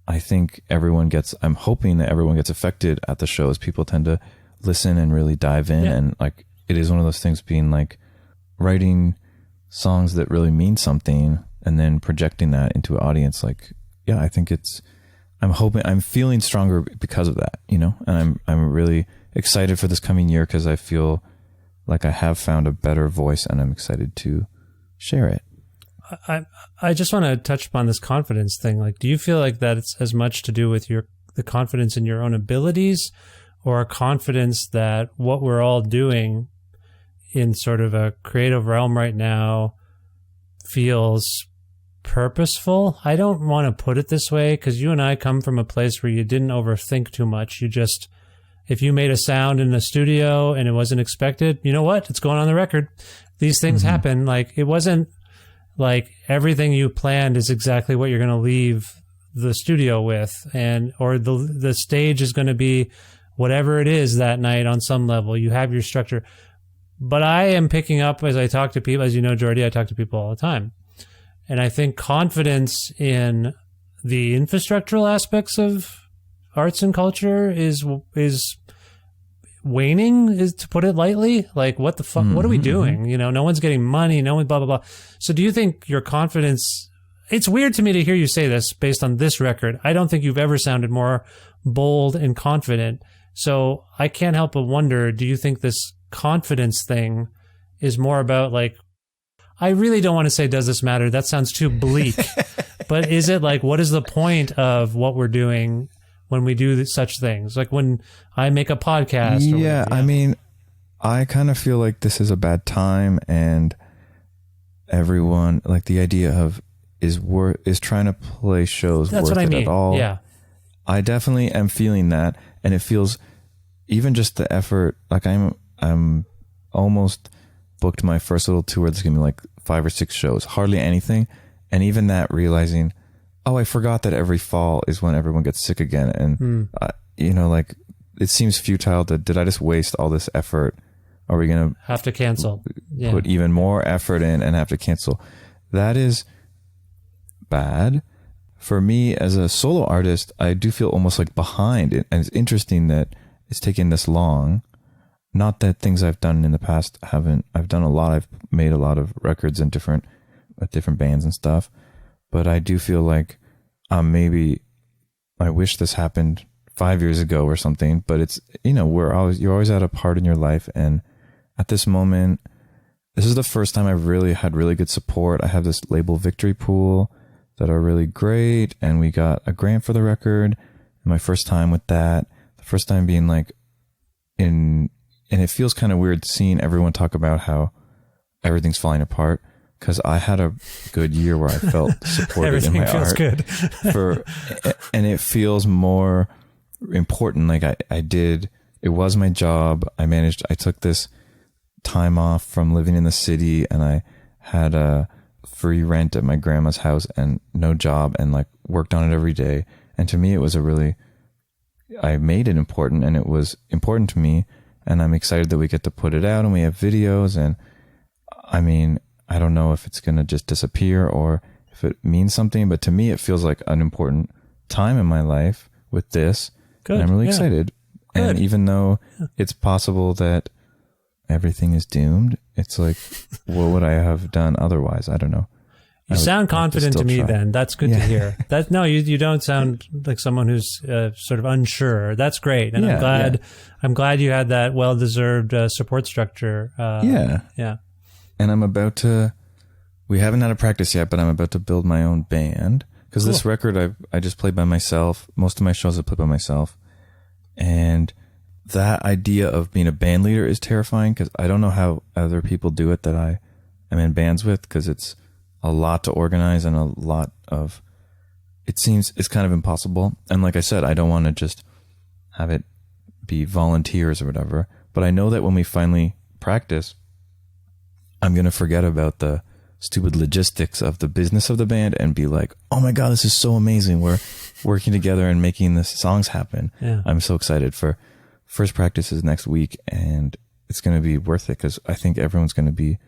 I think I'm hoping that everyone gets affected at the shows. People tend to listen and really dive in. And like, it is one of those things, being like writing songs that really mean something and then projecting that into an audience. Like, yeah, I think I'm feeling stronger because of that, you know, and I'm really excited for this coming year, because I feel like I have found a better voice, and I'm excited to share it. I just want to touch upon this confidence thing. Like, do you feel like that it's as much to do with the confidence in your own abilities, or a confidence that what we're all doing in sort of a creative realm right now feels purposeful. I don't want to put it this way because you and I come from a place where you didn't overthink too much. You just, if you made a sound in a studio and it wasn't expected, you know what? It's going on the record. These things happen. Like, it wasn't like everything you planned is exactly what you're going to leave the studio with, and or the stage is going to be whatever it is that night on some level. You have your structure. But I am picking up as I talk to people, as you know, Geordie, I talk to people all the time. And I think confidence in the infrastructural aspects of arts and culture is waning, is to put it lightly. Like, what the fuck? What are we doing? You know, no one's getting money. No one, blah, blah, blah. So do you think your confidence, it's weird to me to hear you say this based on this record. I don't think you've ever sounded more bold and confident. So I can't help but wonder, do you think this confidence thing is more about like, I really don't want to say, does this matter? That sounds too bleak. But is it like, what is the point of what we're doing when we do such things? Like when I make a podcast. Or yeah, I mean, I kind of feel like this is a bad time, and everyone, like, the idea of is trying to play shows That's worth what I it mean. at all. Yeah. I definitely am feeling that, and it feels, even just the effort, like I'm almost booked my first little tour that's gonna be like 5 or 6 shows, hardly anything. And even that, realizing, oh, I forgot that every fall is when everyone gets sick again. And, you know, like, it seems futile did I just waste all this effort? Are we going to have to cancel? Yeah. Put even more effort in and have to cancel? That is bad. For me as a solo artist, I do feel almost like behind. And it's interesting that it's taken this long. Not that things I've done in the past haven't. I've done a lot. I've made a lot of records in different bands and stuff. But I do feel like maybe I wish this happened 5 years ago or something. But it's, you know, you're always at a part in your life. And at this moment, this is the first time I've really had really good support. I have this label Victory Pool that are really great. And we got a grant for the record. My first time with that. The first time being like and it feels kind of weird seeing everyone talk about how everything's falling apart, because I had a good year where I felt supported in my feels art. good. And it feels more important. Like it was my job. I took this time off from living in the city, and I had a free rent at my grandma's house and no job, and like worked on it every day. And to me, it was I made it important, and it was important to me. And I'm excited that we get to put it out, and we have videos. And I mean, I don't know if it's going to just disappear or if it means something, but to me, it feels like an important time in my life with this. Good. And I'm really excited. Good. And even though it's possible that everything is doomed, it's like, what would I have done otherwise? I don't know. You sound confident to me try. then. That's good to hear. No, you don't sound like someone who's sort of unsure. That's great. And I'm glad you had that well-deserved support structure. Yeah. And I'm about to, we haven't had a practice yet, but I'm about to build my own band. Because this record I just played by myself. Most of my shows I play by myself. And that idea of being a band leader is terrifying, because I don't know how other people do it that I am in bands with, because it's a lot to organize and a lot of, it seems it's kind of impossible. And like I said, I don't want to just have it be volunteers or whatever, but I know that when we finally practice, I'm going to forget about the stupid logistics of the business of the band and be like, oh my God, this is so amazing. We're working together and making the songs happen. Yeah. I'm so excited for first practice is next week, and it's going to be worth it, because I think everyone's going to be,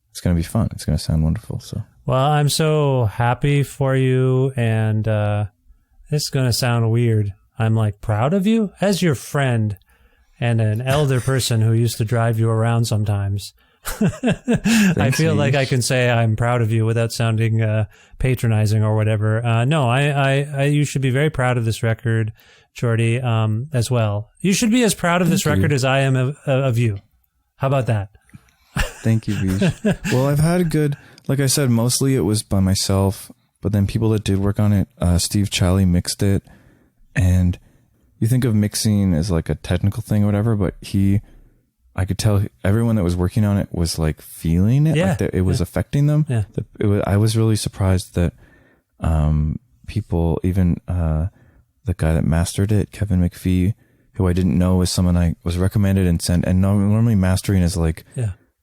it's going to be fun. It's going to sound wonderful. So, well, I'm so happy for you, and this is going to sound weird. I'm like proud of you as your friend and an elder person who used to drive you around sometimes. I feel like I can say I'm proud of you without sounding patronizing or whatever. No, you should be very proud of this record, Geordie, as well. You should be as proud of this record as I am of you. How about that? Thank you, Vish. Well, I've had a good, like I said, mostly it was by myself, but then people that did work on it, Steve Chally mixed it, and you think of mixing as like a technical thing or whatever, but he I could tell everyone that was working on it was like feeling it. Yeah. Like it was affecting them. Yeah. I was really surprised that people, even the guy that mastered it, Kevin McPhee, who I didn't know was someone I was recommended and sent. And normally mastering is like,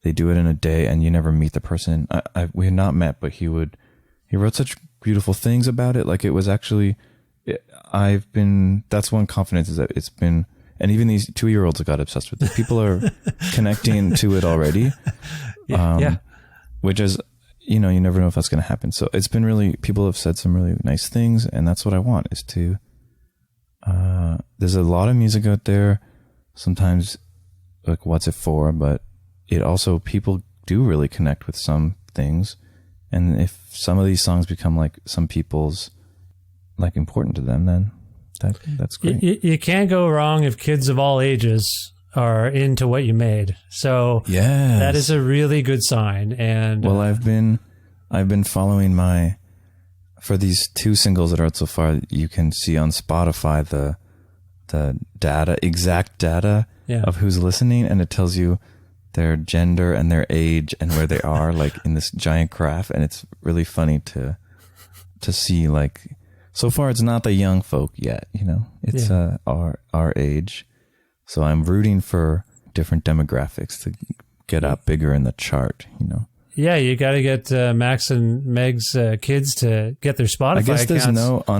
they do it in a day and you never meet the person. We had not met, but he wrote such beautiful things about it. Like it was actually, that's one confidence, is that it's been, and even these 2-year-olds got obsessed with it. People are connecting to it already. Which is, you never know if that's going to happen. So it's been really, people have said some really nice things, and that's what I want, is to, there's a lot of music out there. Sometimes like, what's it for? But it also, people do really connect with some things. And if some of these songs become like some people's, like, important to them, then that's great. You can't go wrong if kids of all ages are into what you made. So that is a really good sign. And well, I've been following for these 2 singles that are out so far, you can see on Spotify the exact data of who's listening, and it tells you their gender and their age and where they are, like in this giant graph. And it's really funny to see, like, so far it's not the young folk yet, it's our age. So I'm rooting for different demographics to get up bigger in the chart, Yeah, you got to get Max and Meg's kids to get their Spotify I guess there's accounts.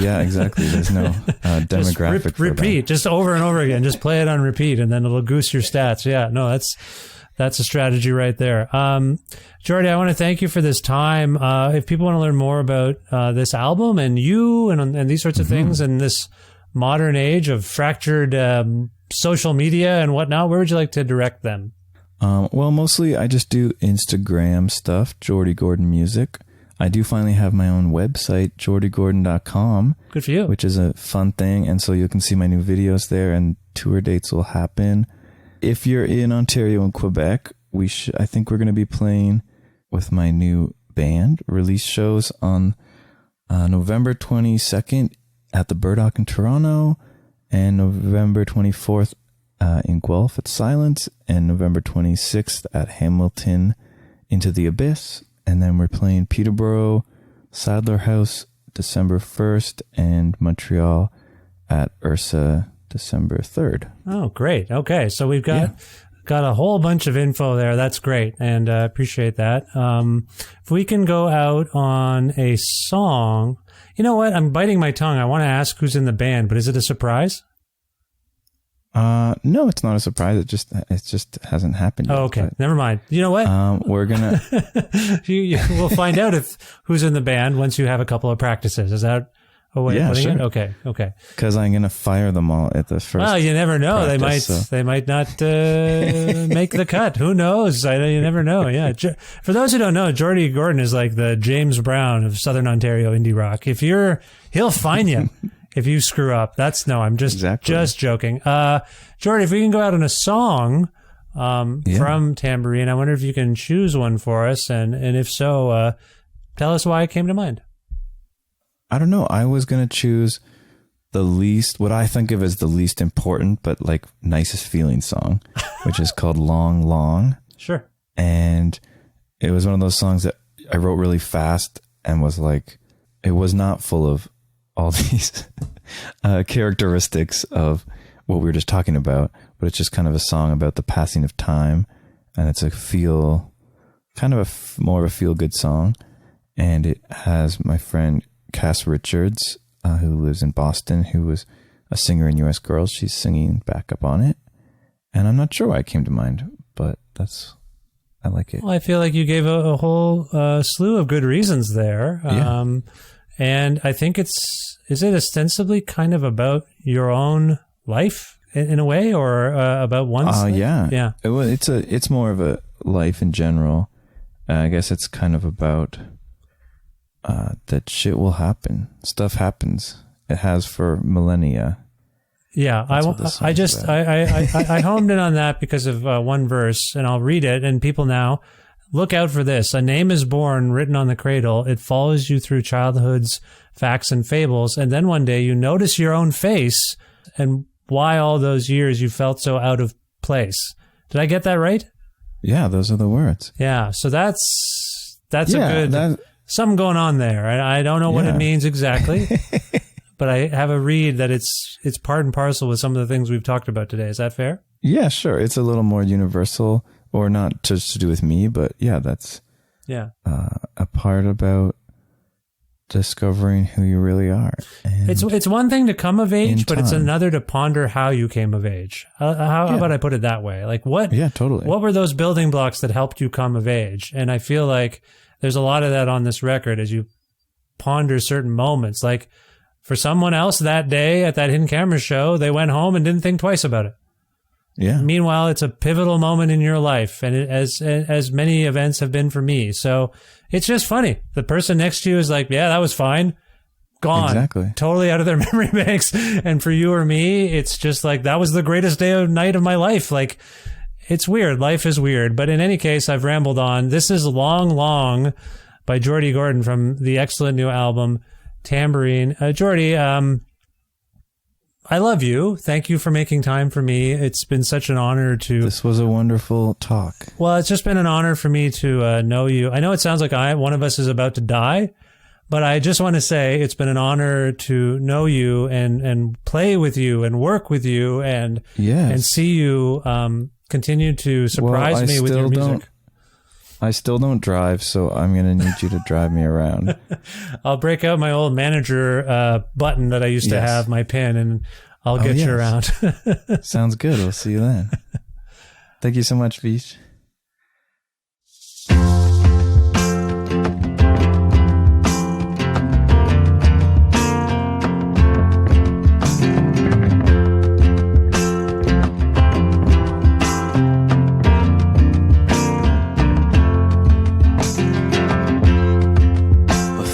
Exactly. There's no demographic. Just repeat, just over and over again. Just play it on repeat, and then it'll goose your stats. Yeah, no, that's a strategy right there. Geordie, I want to thank you for this time. If people want to learn more about this album and you and these sorts of things in this modern age of fractured social media and whatnot, where would you like to direct them? Well, mostly I just do Instagram stuff, Geordie Gordon Music. I do finally have my own website, geordiegordon.com. Good for you. Which is a fun thing. And so you can see my new videos there, and tour dates will happen. If you're in Ontario and Quebec, I think we're going to be playing with my new band, release shows on November 22nd at the Burdock in Toronto, and November 24th in Guelph at Silence, and November 26th at Hamilton Into the Abyss. And then we're playing Peterborough, Sadler House, December 1st, and Montreal at Ursa, December 3rd. Oh, great. Okay. So we've got a whole bunch of info there. That's great. And appreciate that. If we can go out on a song, you know what? I'm biting my tongue. I want to ask who's in the band, but is it a surprise? No, it's not a surprise. It just hasn't happened yet. Oh, okay. Never mind. You know what? We're gonna we'll find out who's in the band once you have a couple of practices. Is that a way of putting it? Okay. Because I'm gonna fire them all at the first. Well, you never know. They might not make the cut. Who knows? You never know. Yeah. For those who don't know, Geordie Gordon is like the James Brown of Southern Ontario indie rock. He'll find you. If you screw up, I'm just joking. Geordie, if we can go out on a song from Tambourine, I wonder if you can choose one for us, and if so, tell us why it came to mind. I don't know. I was gonna choose what I think of as the least important, but like nicest feeling song, which is called "Long Long." Sure. And it was one of those songs that I wrote really fast and was like, it was not full of all these characteristics of what we were just talking about, but it's just kind of a song about the passing of time, and it's more of a feel good song. And it has my friend Cass Richards, who lives in Boston, who was a singer in US Girls. She's singing backup on it, and I'm not sure why it came to mind, but I like it. Well, I feel like you gave a whole slew of good reasons there. And I think is it ostensibly kind of about your own life in a way, or about one's life? Yeah. It's more of a life in general. I guess it's kind of about that shit will happen. Stuff happens. It has for millennia. Yeah, I homed in on that because of one verse, and I'll read it. And people now, look out for this. A name is born, written on the cradle. It follows you through childhood's facts and fables. And then one day you notice your own face and why all those years you felt so out of place. Did I get that right? Yeah, those are the words. Yeah. So that's a Yeah, good something going on there. I don't know what it Yeah. means exactly, but I have a read that it's part and parcel with some of the things we've talked about today. Is that fair? Yeah, sure. It's a little more universal, or not just to do with me, but yeah, that's a part about discovering who you really are. And It's one thing to come of age, in but it's time. another to ponder how you came of age. How about I put it that way? Like what? Yeah, totally. What were those building blocks that helped you come of age? And I feel like there's a lot of that on this record as you ponder certain moments. Like for someone else that day at that Hidden Camera show, they went home and didn't think twice about it. Yeah. Meanwhile, it's a pivotal moment in your life, and as many events have been for me. So it's just funny. The person next to you is like, yeah, that was fine. Gone. Exactly. Totally out of their memory banks. And for you or me, it's just like, that was the greatest night of my life. Like, it's weird. Life is weird. But in any case, I've rambled on. This is Long, Long by Geordie Gordon from the excellent new album, Tambourine. Geordie, I love you. Thank you for making time for me. It's been such an honor to... This was a wonderful talk. Well, it's just been an honor for me to know you. I know it sounds like one of us is about to die, but I just want to say it's been an honor to know you and play with you and work with you and see you continue to surprise me with your music. I still don't drive, so I'm going to need you to drive me around. I'll break out my old manager button that I used to have, my pin, and I'll get you around. Sounds good. We'll see you then. Thank you so much, Vish.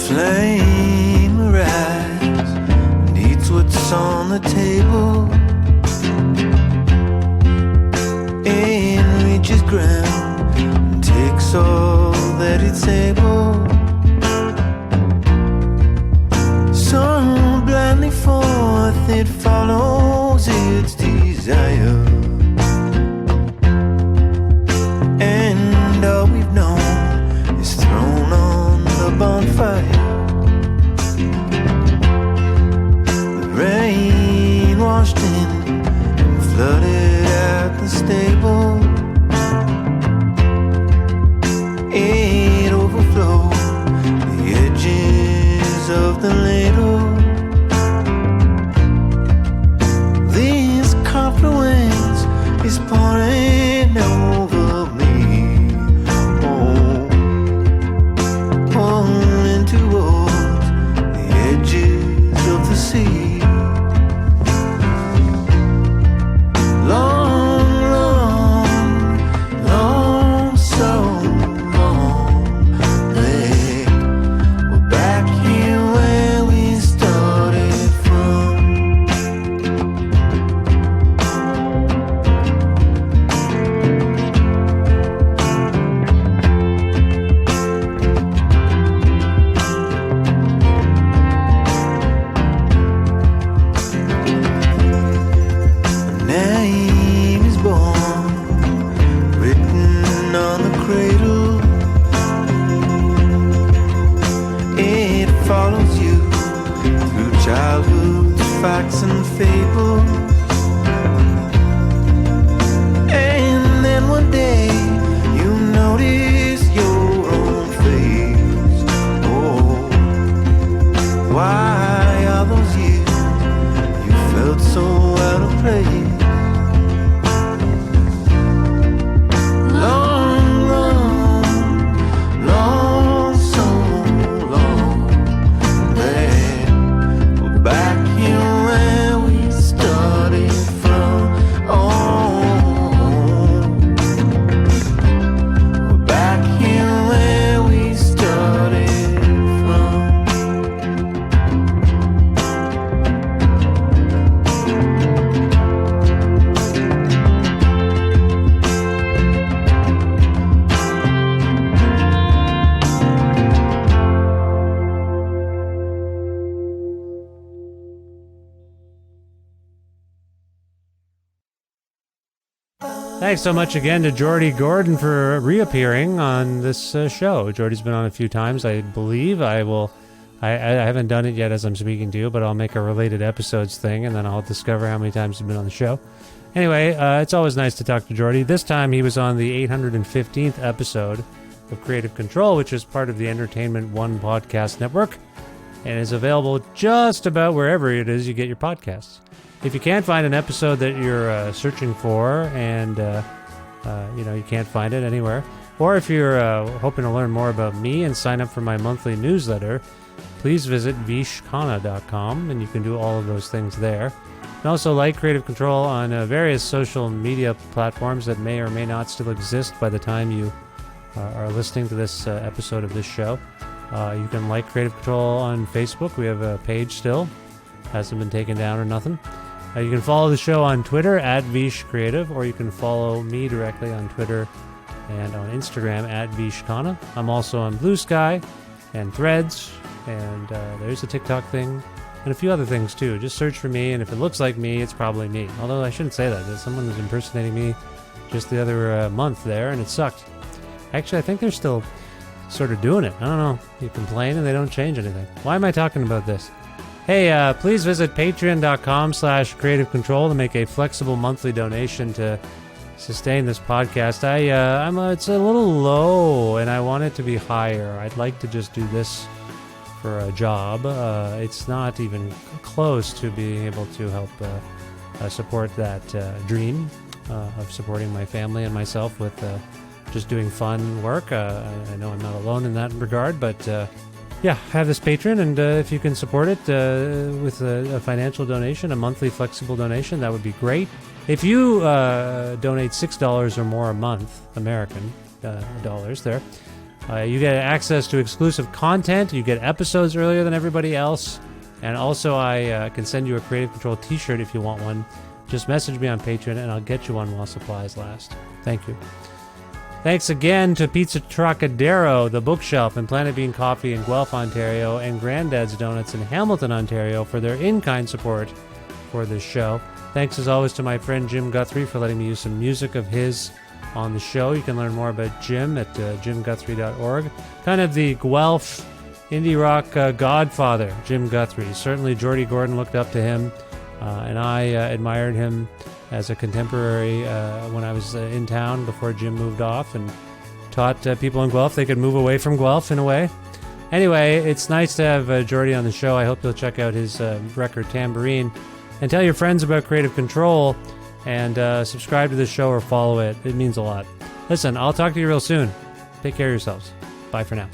Flame rise and eats what's on the table and reaches ground and takes all that it's able. So blindly forth it follows its desire, and all we've known is thrown on the bonfire. Rain washed in and flooded out the stable. It overflowed the edges of the ladle. This confluence is pouring over me. Pulling towards the edges of the sea. Thanks so much again to Geordie Gordon for reappearing on this show. Geordie's been on a few times, I believe. I haven't done it yet as I'm speaking to you, but I'll make a related episodes thing, and then I'll discover how many times he's been on the show. Anyway, it's always nice to talk to Geordie. This time he was on the 815th episode of Creative Control, which is part of the Entertainment One podcast network, and is available just about wherever it is you get your podcasts. If you can't find an episode that you're searching for and you can't find it anywhere, or if you're hoping to learn more about me and sign up for my monthly newsletter, please visit vishkhanna.com, and you can do all of those things there. And also like Creative Control on various social media platforms that may or may not still exist by the time you are listening to this episode of this show. You can like Creative Control on Facebook. We have a page still. Hasn't been taken down or nothing. You can follow the show on Twitter at Vish Creative, or you can follow me directly on Twitter and on Instagram at Vishkhanna. I'm also on Blue Sky and Threads, and there's a TikTok thing and a few other things too. Just search for me, and if it looks like me, it's probably me. Although I shouldn't say that. Someone was impersonating me just the other month there, and it sucked. Actually, I think they're still sort of doing it. I don't know. You complain and they don't change anything. Why am I talking about this? Hey, please visit patreon.com/Creative Control to make a flexible monthly donation to sustain this podcast. It's a little low, and I want it to be higher. I'd like to just do this for a job. It's not even close to being able to help support that dream of supporting my family and myself with just doing fun work. I know I'm not alone in that regard, but I have this Patreon, and if you can support it with a financial donation, a monthly flexible donation, that would be great. If you donate $6 or more a month, American dollars there, you get access to exclusive content, you get episodes earlier than everybody else, and also I can send you a Creative Control t-shirt if you want one. Just message me on Patreon, and I'll get you one while supplies last. Thank you. Thanks again to Pizza Trocadero, The Bookshelf, and Planet Bean Coffee in Guelph, Ontario, and Granddad's Donuts in Hamilton, Ontario, for their in-kind support for this show. Thanks as always to my friend Jim Guthrie for letting me use some music of his on the show. You can learn more about Jim at jimguthrie.org. Kind of the Guelph indie rock godfather, Jim Guthrie. Certainly Geordie Gordon looked up to him, and I admired him as a contemporary when I was in town before Jim moved off, and taught people in Guelph they could move away from Guelph in a way. Anyway, it's nice to have Geordie on the show. I hope you'll check out his record Tambourine, and tell your friends about Creative Control, and subscribe to the show or follow it. It means a lot. Listen, I'll talk to you real soon. Take care of yourselves. Bye for now.